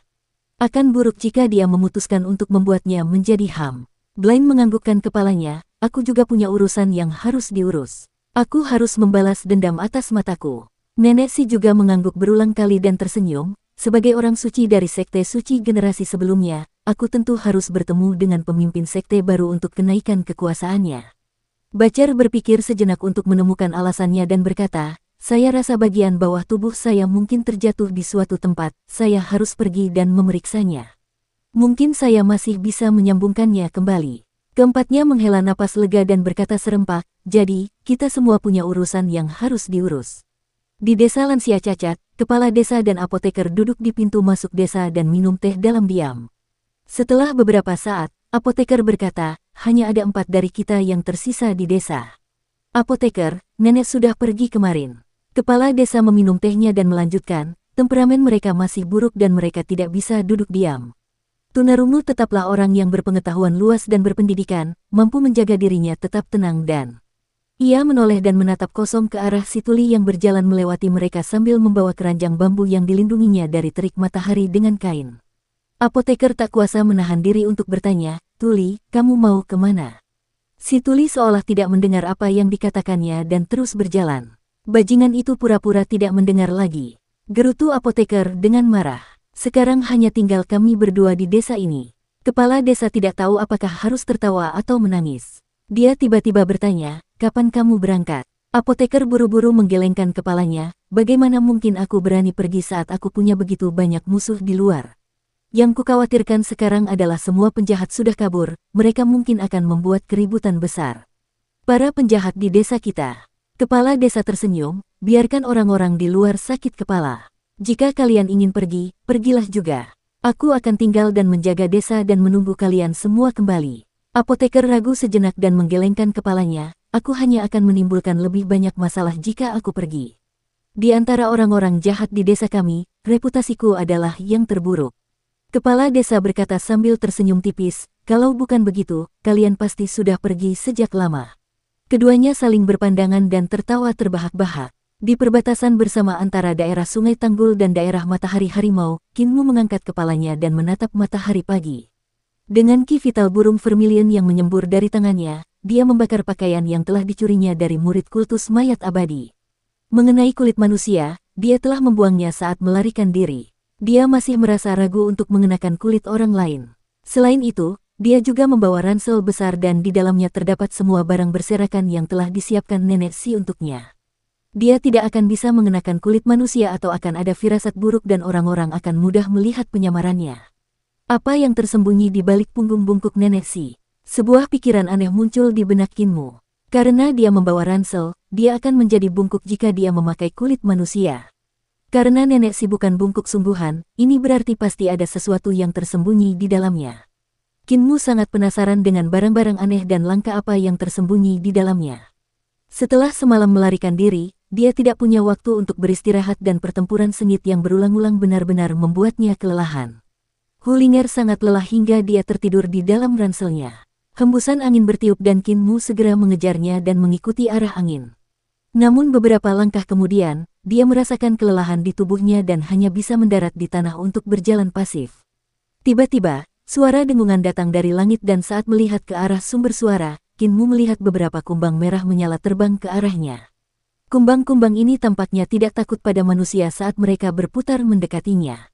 Akan buruk jika dia memutuskan untuk membuatnya menjadi ham. Blind menganggukkan kepalanya, aku juga punya urusan yang harus diurus. Aku harus membalas dendam atas mataku. Nenek si juga mengangguk berulang kali dan tersenyum, sebagai orang suci dari sekte suci generasi sebelumnya, aku tentu harus bertemu dengan pemimpin sekte baru untuk kenaikan kekuasaannya. Bacar berpikir sejenak untuk menemukan alasannya dan berkata, saya rasa bagian bawah tubuh saya mungkin terjatuh di suatu tempat, saya harus pergi dan memeriksanya. Mungkin saya masih bisa menyambungkannya kembali. Keempatnya menghela napas lega dan berkata serempak, jadi, kita semua punya urusan yang harus diurus. Di desa lansia cacat, kepala desa dan apoteker duduk di pintu masuk desa dan minum teh dalam diam. Setelah beberapa saat, apoteker berkata, hanya ada 4 dari kita yang tersisa di desa. Apoteker, nenek sudah pergi kemarin. Kepala desa meminum tehnya dan melanjutkan, temperamen mereka masih buruk dan mereka tidak bisa duduk diam. Tunarungu tetaplah orang yang berpengetahuan luas dan berpendidikan, mampu menjaga dirinya tetap tenang dan... Ia menoleh dan menatap kosong ke arah si Tuli yang berjalan melewati mereka sambil membawa keranjang bambu yang dilindunginya dari terik matahari dengan kain. Apoteker tak kuasa menahan diri untuk bertanya, Tuli, kamu mau kemana? Si Tuli seolah tidak mendengar apa yang dikatakannya dan terus berjalan. Bajingan itu pura-pura tidak mendengar lagi. Gerutu apoteker dengan marah. Sekarang hanya tinggal kami berdua di desa ini. Kepala desa tidak tahu apakah harus tertawa atau menangis. Dia tiba-tiba bertanya, kapan kamu berangkat? Apoteker buru-buru menggelengkan kepalanya, bagaimana mungkin aku berani pergi saat aku punya begitu banyak musuh di luar? Yang kukhawatirkan sekarang adalah semua penjahat sudah kabur, mereka mungkin akan membuat keributan besar. Para penjahat di desa kita. Kepala desa tersenyum, biarkan orang-orang di luar sakit kepala. Jika kalian ingin pergi, pergilah juga. Aku akan tinggal dan menjaga desa dan menunggu kalian semua kembali. Apoteker ragu sejenak dan menggelengkan kepalanya, aku hanya akan menimbulkan lebih banyak masalah jika aku pergi. Di antara orang-orang jahat di desa kami, reputasiku adalah yang terburuk. Kepala desa berkata sambil tersenyum tipis, kalau bukan begitu, kalian pasti sudah pergi sejak lama. Keduanya saling berpandangan dan tertawa terbahak-bahak. Di perbatasan bersama antara daerah Sungai Tanggul dan daerah Matahari Harimau, Kinmu mengangkat kepalanya dan menatap matahari pagi. Dengan ki vital burung vermilion yang menyembur dari tangannya, dia membakar pakaian yang telah dicurinya dari murid kultus mayat abadi. Mengenai kulit manusia, dia telah membuangnya saat melarikan diri. Dia masih merasa ragu untuk mengenakan kulit orang lain. Selain itu, dia juga membawa ransel besar dan di dalamnya terdapat semua barang berserakan yang telah disiapkan nenek Si untuknya. Dia tidak akan bisa mengenakan kulit manusia atau akan ada firasat buruk dan orang-orang akan mudah melihat penyamarannya. Apa yang tersembunyi di balik punggung bungkuk nenek Si? Sebuah pikiran aneh muncul di benak Qin Mu. Karena dia membawa ransel, dia akan menjadi bungkuk jika dia memakai kulit manusia. Karena nenek Si bukan bungkuk sungguhan, ini berarti pasti ada sesuatu yang tersembunyi di dalamnya. Qin Mu sangat penasaran dengan barang-barang aneh dan langka apa yang tersembunyi di dalamnya. Setelah semalam melarikan diri, dia tidak punya waktu untuk beristirahat dan pertempuran sengit yang berulang-ulang benar-benar membuatnya kelelahan. Hulinger sangat lelah hingga dia tertidur di dalam ranselnya. Hembusan angin bertiup dan Qin Mu segera mengejarnya dan mengikuti arah angin. Namun beberapa langkah kemudian, dia merasakan kelelahan di tubuhnya dan hanya bisa mendarat di tanah untuk berjalan pasif. Tiba-tiba, suara dengungan datang dari langit dan saat melihat ke arah sumber suara, Qin Mu melihat beberapa kumbang merah menyala terbang ke arahnya. Kumbang-kumbang ini tampaknya tidak takut pada manusia saat mereka berputar mendekatinya.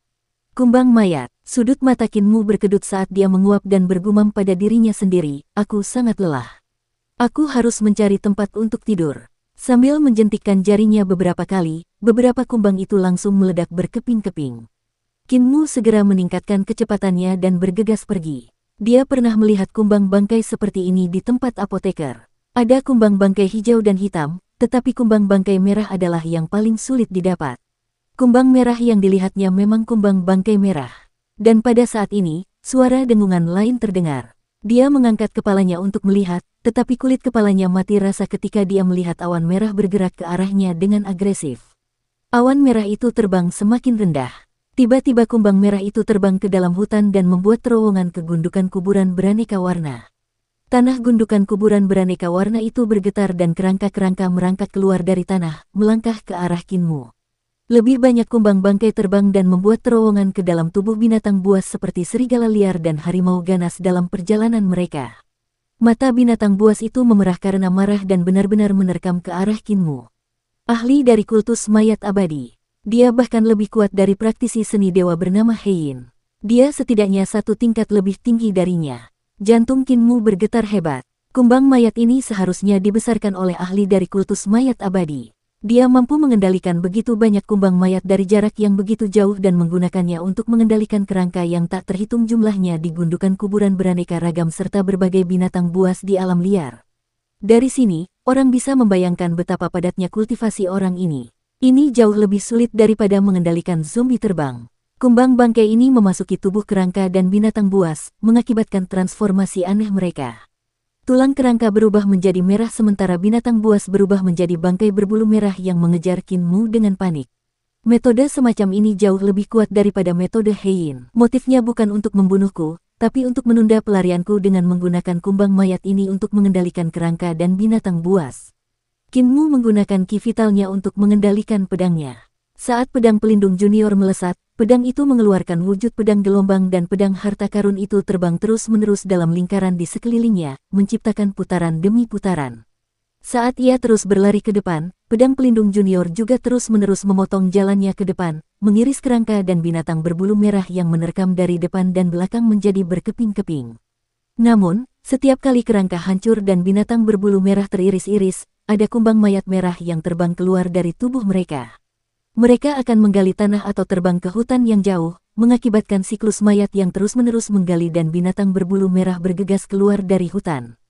Kumbang mayat, sudut mata Qin Mu berkedut saat dia menguap dan bergumam pada dirinya sendiri, aku sangat lelah. Aku harus mencari tempat untuk tidur. Sambil menjentikkan jarinya beberapa kali, beberapa kumbang itu langsung meledak berkeping-keping. Qin Mu segera meningkatkan kecepatannya dan bergegas pergi. Dia pernah melihat kumbang bangkai seperti ini di tempat apoteker. Ada kumbang bangkai hijau dan hitam, tetapi kumbang bangkai merah adalah yang paling sulit didapat. Kumbang merah yang dilihatnya memang kumbang bangkai merah. Dan pada saat ini, suara dengungan lain terdengar. Dia mengangkat kepalanya untuk melihat, tetapi kulit kepalanya mati rasa ketika dia melihat awan merah bergerak ke arahnya dengan agresif. Awan merah itu terbang semakin rendah. Tiba-tiba kumbang merah itu terbang ke dalam hutan dan membuat terowongan ke gundukan kuburan beraneka warna. Tanah gundukan kuburan beraneka warna itu bergetar dan kerangka-kerangka merangkak keluar dari tanah, melangkah ke arah Qin Mu. Lebih banyak kumbang bangkai terbang dan membuat terowongan ke dalam tubuh binatang buas seperti serigala liar dan harimau ganas dalam perjalanan mereka. Mata binatang buas itu memerah karena marah dan benar-benar menerkam ke arah Qin Mu. Ahli dari kultus mayat abadi. Dia bahkan lebih kuat dari praktisi seni dewa bernama Heiyin. Dia setidaknya satu tingkat lebih tinggi darinya. Jantung Qin Mu bergetar hebat. Kumbang mayat ini seharusnya dibesarkan oleh ahli dari kultus mayat abadi. Dia mampu mengendalikan begitu banyak kumbang mayat dari jarak yang begitu jauh dan menggunakannya untuk mengendalikan kerangka yang tak terhitung jumlahnya di gundukan kuburan beraneka ragam serta berbagai binatang buas di alam liar. Dari sini, orang bisa membayangkan betapa padatnya kultivasi orang ini. Ini jauh lebih sulit daripada mengendalikan zombie terbang. Kumbang bangkai ini memasuki tubuh kerangka dan binatang buas, mengakibatkan transformasi aneh mereka. Tulang kerangka berubah menjadi merah sementara binatang buas berubah menjadi bangkai berbulu merah yang mengejar Qin Mu dengan panik. Metode semacam ini jauh lebih kuat daripada metode Heiyin. Motifnya bukan untuk membunuhku, tapi untuk menunda pelarianku dengan menggunakan kumbang mayat ini untuk mengendalikan kerangka dan binatang buas. Qin Mu menggunakan ki vitalnya untuk mengendalikan pedangnya. Saat pedang pelindung junior melesat, pedang itu mengeluarkan wujud pedang gelombang dan pedang harta karun itu terbang terus-menerus dalam lingkaran di sekelilingnya, menciptakan putaran demi putaran. Saat ia terus berlari ke depan, pedang pelindung junior juga terus-menerus memotong jalannya ke depan, mengiris kerangka dan binatang berbulu merah yang menerkam dari depan dan belakang menjadi berkeping-keping. Namun, setiap kali kerangka hancur dan binatang berbulu merah teriris-iris, ada kumbang mayat merah yang terbang keluar dari tubuh mereka. Mereka akan menggali tanah atau terbang ke hutan yang jauh, mengakibatkan siklus mayat yang terus-menerus menggali dan binatang berbulu merah bergegas keluar dari hutan.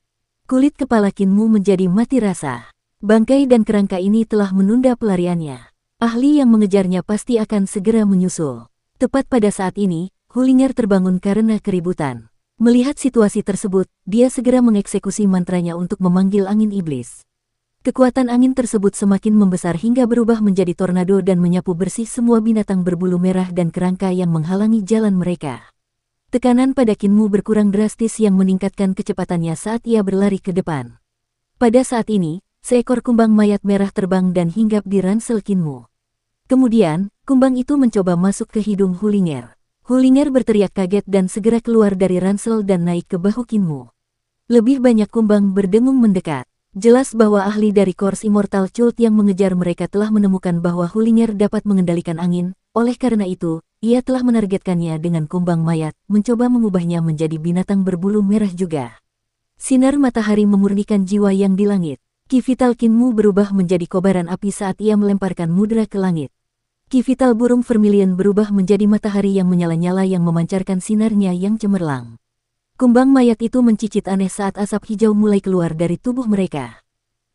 Kulit kepala Qin Mu menjadi mati rasa. Bangkai dan kerangka ini telah menunda pelariannya. Ahli yang mengejarnya pasti akan segera menyusul. Tepat pada saat ini, Hulinger terbangun karena keributan. Melihat situasi tersebut, dia segera mengeksekusi mantranya untuk memanggil angin iblis. Kekuatan angin tersebut semakin membesar hingga berubah menjadi tornado dan menyapu bersih semua binatang berbulu merah dan kerangka yang menghalangi jalan mereka. Tekanan pada Qin Mu berkurang drastis yang meningkatkan kecepatannya saat ia berlari ke depan. Pada saat ini, seekor kumbang mayat merah terbang dan hinggap di ransel Qin Mu. Kemudian, kumbang itu mencoba masuk ke hidung Hulinger. Hulinger berteriak kaget dan segera keluar dari ransel dan naik ke bahu Qin Mu. Lebih banyak kumbang berdengung mendekat. Jelas bahwa ahli dari Kors Immortal Cult yang mengejar mereka telah menemukan bahwa Hulinger dapat mengendalikan angin, oleh karena itu, ia telah menargetkannya dengan kumbang mayat, mencoba mengubahnya menjadi binatang berbulu merah juga. Sinar matahari memurnikan jiwa yang di langit. Ki vital Kinmu berubah menjadi kobaran api saat ia melemparkan mudra ke langit. Ki vital burung vermilion berubah menjadi matahari yang menyala-nyala yang memancarkan sinarnya yang cemerlang. Kumbang mayat itu mencicit aneh saat asap hijau mulai keluar dari tubuh mereka.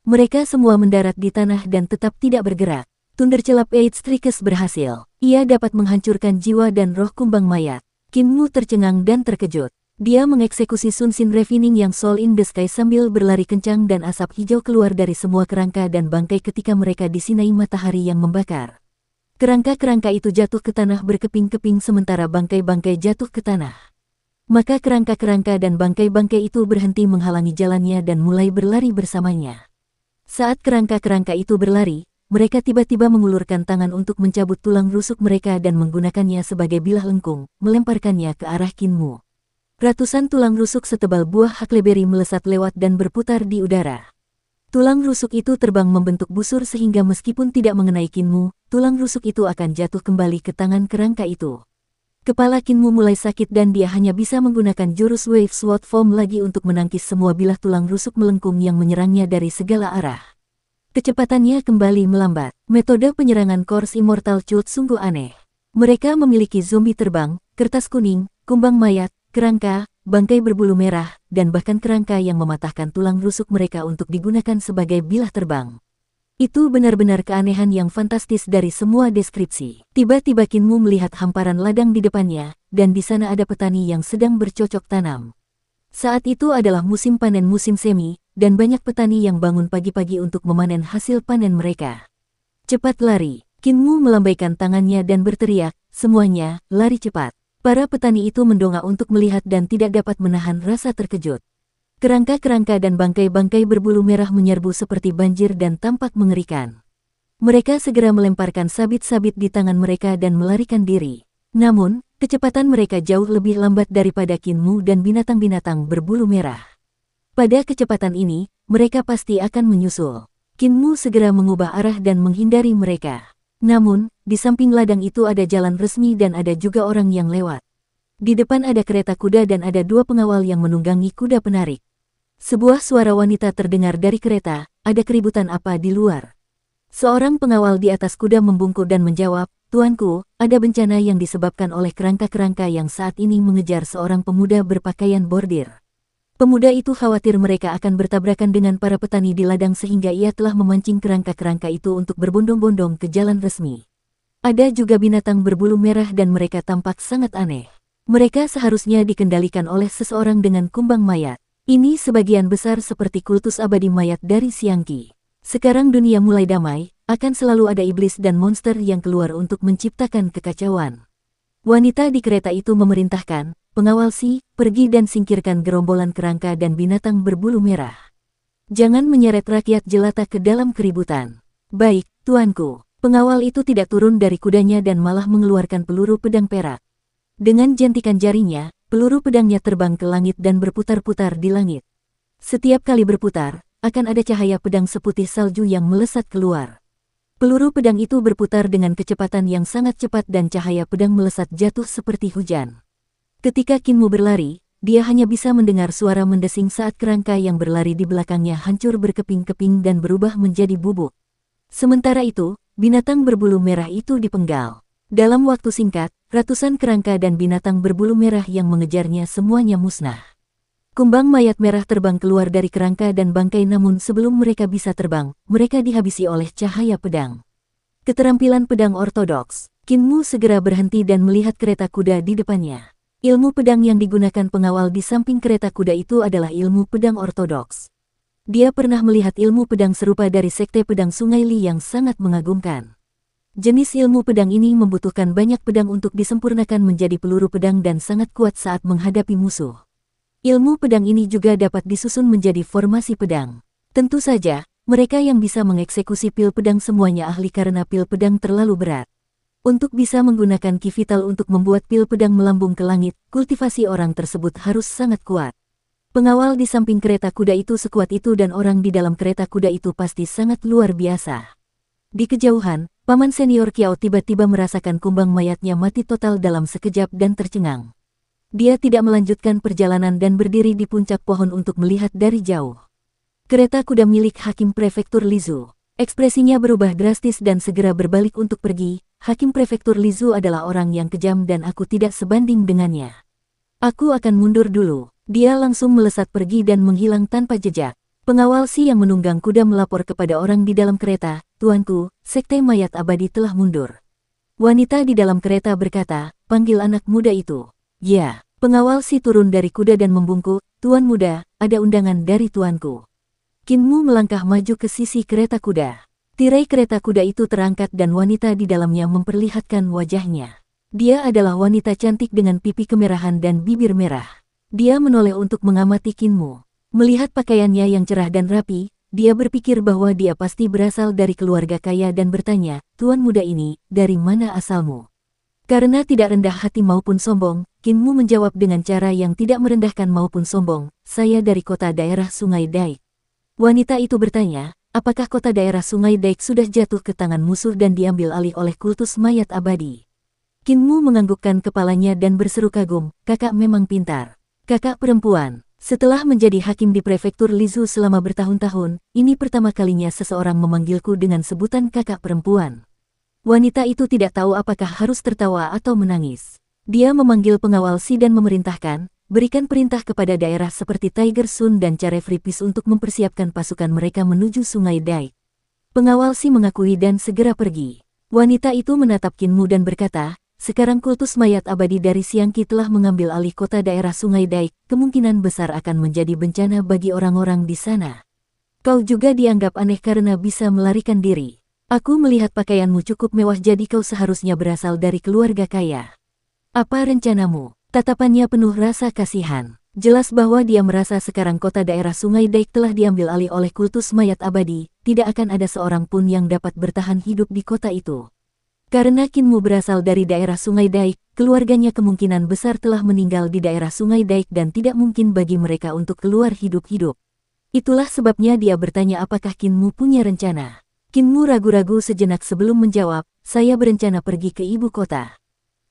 Mereka semua mendarat di tanah dan tetap tidak bergerak. Thundercelap Strikes berhasil. Ia dapat menghancurkan jiwa dan roh kumbang mayat. Kinmu tercengang dan terkejut. Dia mengeksekusi Sun Shin Refining yang Soul in the Sky sambil berlari kencang dan asap hijau keluar dari semua kerangka dan bangkai ketika mereka disinai matahari yang membakar. Kerangka-kerangka itu jatuh ke tanah berkeping-keping sementara bangkai-bangkai jatuh ke tanah. Maka kerangka-kerangka dan bangkai-bangkai itu berhenti menghalangi jalannya dan mulai berlari bersamanya. Saat kerangka-kerangka itu berlari, mereka tiba-tiba mengulurkan tangan untuk mencabut tulang rusuk mereka dan menggunakannya sebagai bilah lengkung, melemparkannya ke arah Kinmu. Ratusan tulang rusuk setebal buah huckleberry melesat lewat dan berputar di udara. Tulang rusuk itu terbang membentuk busur sehingga meskipun tidak mengenai Kinmu, tulang rusuk itu akan jatuh kembali ke tangan kerangka itu. Kepala Kinmu mulai sakit dan dia hanya bisa menggunakan jurus Wave Sword Form lagi untuk menangkis semua bilah tulang rusuk melengkung yang menyerangnya dari segala arah. Kecepatannya kembali melambat. Metode penyerangan Kors Immortal Cult sungguh aneh. Mereka memiliki zombie terbang, kertas kuning, kumbang mayat, kerangka, bangkai berbulu merah, dan bahkan kerangka yang mematahkan tulang rusuk mereka untuk digunakan sebagai bilah terbang. Itu benar-benar keanehan yang fantastis dari semua deskripsi. Tiba-tiba Kinmu melihat hamparan ladang di depannya, dan di sana ada petani yang sedang bercocok tanam. Saat itu adalah musim panen musim semi, dan banyak petani yang bangun pagi-pagi untuk memanen hasil panen mereka. Cepat lari! Kinmu melambaikan tangannya dan berteriak, semuanya, lari cepat! Para petani itu mendongak untuk melihat dan tidak dapat menahan rasa terkejut. Kerangka-kerangka dan bangkai-bangkai berbulu merah menyerbu seperti banjir dan tampak mengerikan. Mereka segera melemparkan sabit-sabit di tangan mereka dan melarikan diri. Namun, kecepatan mereka jauh lebih lambat daripada Kinmu dan binatang-binatang berbulu merah. Pada kecepatan ini, mereka pasti akan menyusul. Kinmu segera mengubah arah dan menghindari mereka. Namun, di samping ladang itu ada jalan resmi dan ada juga orang yang lewat. Di depan ada kereta kuda dan ada dua pengawal yang menunggangi kuda penarik. Sebuah suara wanita terdengar dari kereta, ada keributan apa di luar? Seorang pengawal di atas kuda membungkuk dan menjawab, Tuanku, ada bencana yang disebabkan oleh kerangka-kerangka yang saat ini mengejar seorang pemuda berpakaian bordir. Pemuda itu khawatir mereka akan bertabrakan dengan para petani di ladang sehingga ia telah memancing kerangka-kerangka itu untuk berbondong-bondong ke jalan resmi. Ada juga binatang berbulu merah dan mereka tampak sangat aneh. Mereka seharusnya dikendalikan oleh seseorang dengan kumbang mayat. Ini sebagian besar seperti kultus abadi mayat dari Xiangqi. Sekarang dunia mulai damai, akan selalu ada iblis dan monster yang keluar untuk menciptakan kekacauan. Wanita di kereta itu memerintahkan, pengawal pergi dan singkirkan gerombolan kerangka dan binatang berbulu merah. Jangan menyeret rakyat jelata ke dalam keributan. Baik, tuanku. Pengawal itu tidak turun dari kudanya dan malah mengeluarkan peluru pedang perak. Dengan jentikan jarinya, peluru pedangnya terbang ke langit dan berputar-putar di langit. Setiap kali berputar, akan ada cahaya pedang seputih salju yang melesat keluar. Peluru pedang itu berputar dengan kecepatan yang sangat cepat dan cahaya pedang melesat jatuh seperti hujan. Ketika Kinmu berlari, dia hanya bisa mendengar suara mendesing saat kerangka yang berlari di belakangnya hancur berkeping-keping dan berubah menjadi bubuk. Sementara itu, binatang berbulu merah itu dipenggal. Dalam waktu singkat, ratusan kerangka dan binatang berbulu merah yang mengejarnya semuanya musnah. Kumbang mayat merah terbang keluar dari kerangka dan bangkai namun sebelum mereka bisa terbang, mereka dihabisi oleh cahaya pedang. Keterampilan pedang ortodoks. Kinmu segera berhenti dan melihat kereta kuda di depannya. Ilmu pedang yang digunakan pengawal di samping kereta kuda itu adalah ilmu pedang ortodoks. Dia pernah melihat ilmu pedang serupa dari sekte pedang Sungai Li yang sangat mengagumkan. Jenis ilmu pedang ini membutuhkan banyak pedang untuk disempurnakan menjadi peluru pedang dan sangat kuat saat menghadapi musuh. Ilmu pedang ini juga dapat disusun menjadi formasi pedang. Tentu saja, mereka yang bisa mengeksekusi pil pedang semuanya ahli karena pil pedang terlalu berat. Untuk bisa menggunakan ki vital untuk membuat pil pedang melambung ke langit, kultivasi orang tersebut harus sangat kuat. Pengawal di samping kereta kuda itu sekuat itu dan orang di dalam kereta kuda itu pasti sangat luar biasa. Di kejauhan, Paman senior Kiao tiba-tiba merasakan kumbang mayatnya mati total dalam sekejap dan tercengang. Dia tidak melanjutkan perjalanan dan berdiri di puncak pohon untuk melihat dari jauh. Kereta kuda milik Hakim Prefektur Lizu. Ekspresinya berubah drastis dan segera berbalik untuk pergi. Hakim Prefektur Lizu adalah orang yang kejam dan aku tidak sebanding dengannya. Aku akan mundur dulu. Dia langsung melesat pergi dan menghilang tanpa jejak. Pengawal Si yang menunggang kuda melapor kepada orang di dalam kereta, "Tuanku, sekte mayat abadi telah mundur." Wanita di dalam kereta berkata, "Panggil anak muda itu." "Ya." Pengawal Si turun dari kuda dan membungkuk, "Tuan muda, ada undangan dari tuanku." Kinmu melangkah maju ke sisi kereta kuda. Tirai kereta kuda itu terangkat dan wanita di dalamnya memperlihatkan wajahnya. Dia adalah wanita cantik dengan pipi kemerahan dan bibir merah. Dia menoleh untuk mengamati Kinmu. Melihat pakaiannya yang cerah dan rapi, dia berpikir bahwa dia pasti berasal dari keluarga kaya dan bertanya, "Tuan muda ini, dari mana asalmu?" Karena tidak rendah hati maupun sombong, Kinmu menjawab dengan cara yang tidak merendahkan maupun sombong, "Saya dari kota daerah Sungai Daik." Wanita itu bertanya, "Apakah kota daerah Sungai Daik sudah jatuh ke tangan musuh dan diambil alih oleh kultus mayat abadi?" Kinmu menganggukkan kepalanya dan berseru kagum, "Kakak memang pintar. Kakak perempuan." Setelah menjadi hakim di prefektur Lizu selama bertahun-tahun, ini pertama kalinya seseorang memanggilku dengan sebutan kakak perempuan. Wanita itu tidak tahu apakah harus tertawa atau menangis. Dia memanggil pengawal Si dan memerintahkan, berikan perintah kepada daerah seperti Tiger Sun dan Carefree untuk mempersiapkan pasukan mereka menuju Sungai Daik. Pengawal Si mengakui dan segera pergi. Wanita itu menatap Kinmu dan berkata, "Sekarang kultus mayat abadi dari Siangki telah mengambil alih kota daerah Sungai Daik, kemungkinan besar akan menjadi bencana bagi orang-orang di sana. Kau juga dianggap aneh karena bisa melarikan diri. Aku melihat pakaianmu cukup mewah jadi kau seharusnya berasal dari keluarga kaya. Apa rencanamu?" Tatapannya penuh rasa kasihan. Jelas bahwa dia merasa sekarang kota daerah Sungai Daik telah diambil alih oleh kultus mayat abadi, tidak akan ada seorang pun yang dapat bertahan hidup di kota itu. Karena Kinmu berasal dari daerah Sungai Daik, keluarganya kemungkinan besar telah meninggal di daerah Sungai Daik dan tidak mungkin bagi mereka untuk keluar hidup-hidup. Itulah sebabnya dia bertanya apakah Kinmu punya rencana. Kinmu ragu-ragu sejenak sebelum menjawab, "Saya berencana pergi ke ibu kota."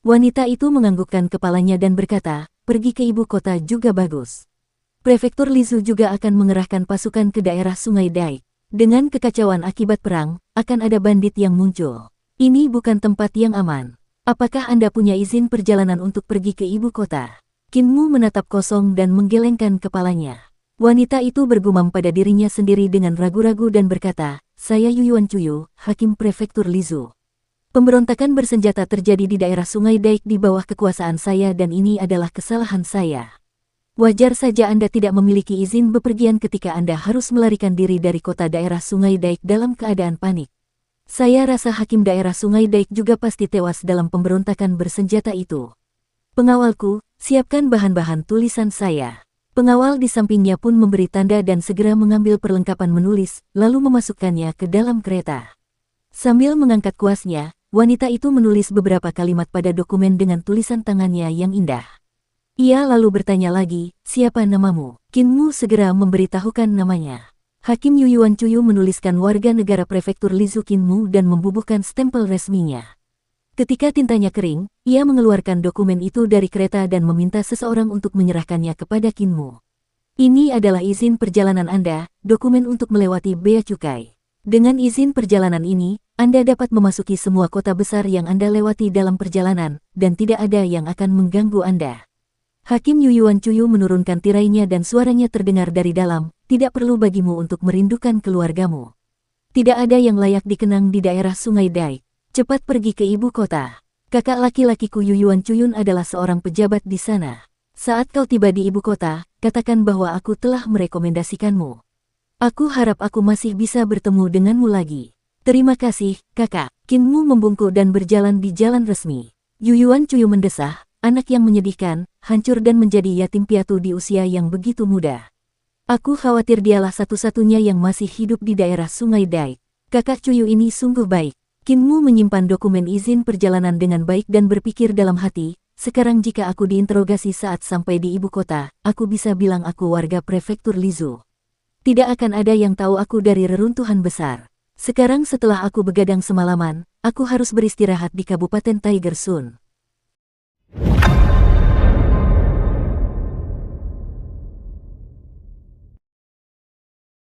Wanita itu menganggukkan kepalanya dan berkata, "Pergi ke ibu kota juga bagus. Prefektur Lizu juga akan mengerahkan pasukan ke daerah Sungai Daik. Dengan kekacauan akibat perang, akan ada bandit yang muncul. Ini bukan tempat yang aman. Apakah Anda punya izin perjalanan untuk pergi ke ibu kota?" Kinmu menatap kosong dan menggelengkan kepalanya. Wanita itu bergumam pada dirinya sendiri dengan ragu-ragu dan berkata, "Saya Yuyuan Cuyu, Hakim Prefektur Lizu. Pemberontakan bersenjata terjadi di daerah Sungai Daik di bawah kekuasaan saya dan ini adalah kesalahan saya. Wajar saja Anda tidak memiliki izin bepergian ketika Anda harus melarikan diri dari kota daerah Sungai Daik dalam keadaan panik. Saya rasa hakim daerah Sungai Daik juga pasti tewas dalam pemberontakan bersenjata itu. Pengawalku, siapkan bahan-bahan tulisan saya." Pengawal di sampingnya pun memberi tanda dan segera mengambil perlengkapan menulis, lalu memasukkannya ke dalam kereta. Sambil mengangkat kuasnya, wanita itu menulis beberapa kalimat pada dokumen dengan tulisan tangannya yang indah. Ia lalu bertanya lagi, "Siapa namamu?" Kinmu segera memberitahukan namanya. Hakim Yuyuan Cuyu menuliskan warga negara prefektur Lizu Kinmu dan membubuhkan stempel resminya. Ketika tintanya kering, ia mengeluarkan dokumen itu dari kereta dan meminta seseorang untuk menyerahkannya kepada Kinmu. "Ini adalah izin perjalanan Anda, dokumen untuk melewati bea cukai. Dengan izin perjalanan ini, Anda dapat memasuki semua kota besar yang Anda lewati dalam perjalanan, dan tidak ada yang akan mengganggu Anda." Hakim Yuyuan Cuyu menurunkan tirainya dan suaranya terdengar dari dalam, "Tidak perlu bagimu untuk merindukan keluargamu. Tidak ada yang layak dikenang di daerah Sungai Daik. Cepat pergi ke ibu kota. Kakak laki-lakiku Yuyuan Cuyun adalah seorang pejabat di sana. Saat kau tiba di ibu kota, katakan bahwa aku telah merekomendasikanmu. Aku harap aku masih bisa bertemu denganmu lagi. Terima kasih, kakak." Kinmu membungkuk dan berjalan di jalan resmi. Yuyuan Cuyu mendesah, anak yang menyedihkan, hancur dan menjadi yatim piatu di usia yang begitu muda. "Aku khawatir dialah satu-satunya yang masih hidup di daerah Sungai Daik. Kakak Cuyu ini sungguh baik." Kinmu menyimpan dokumen izin perjalanan dengan baik dan berpikir dalam hati, "Sekarang jika aku diinterogasi saat sampai di ibu kota, aku bisa bilang aku warga prefektur Lizu. Tidak akan ada yang tahu aku dari reruntuhan besar. Sekarang setelah aku begadang semalaman, Aku harus beristirahat di Kabupaten Tiger Sun.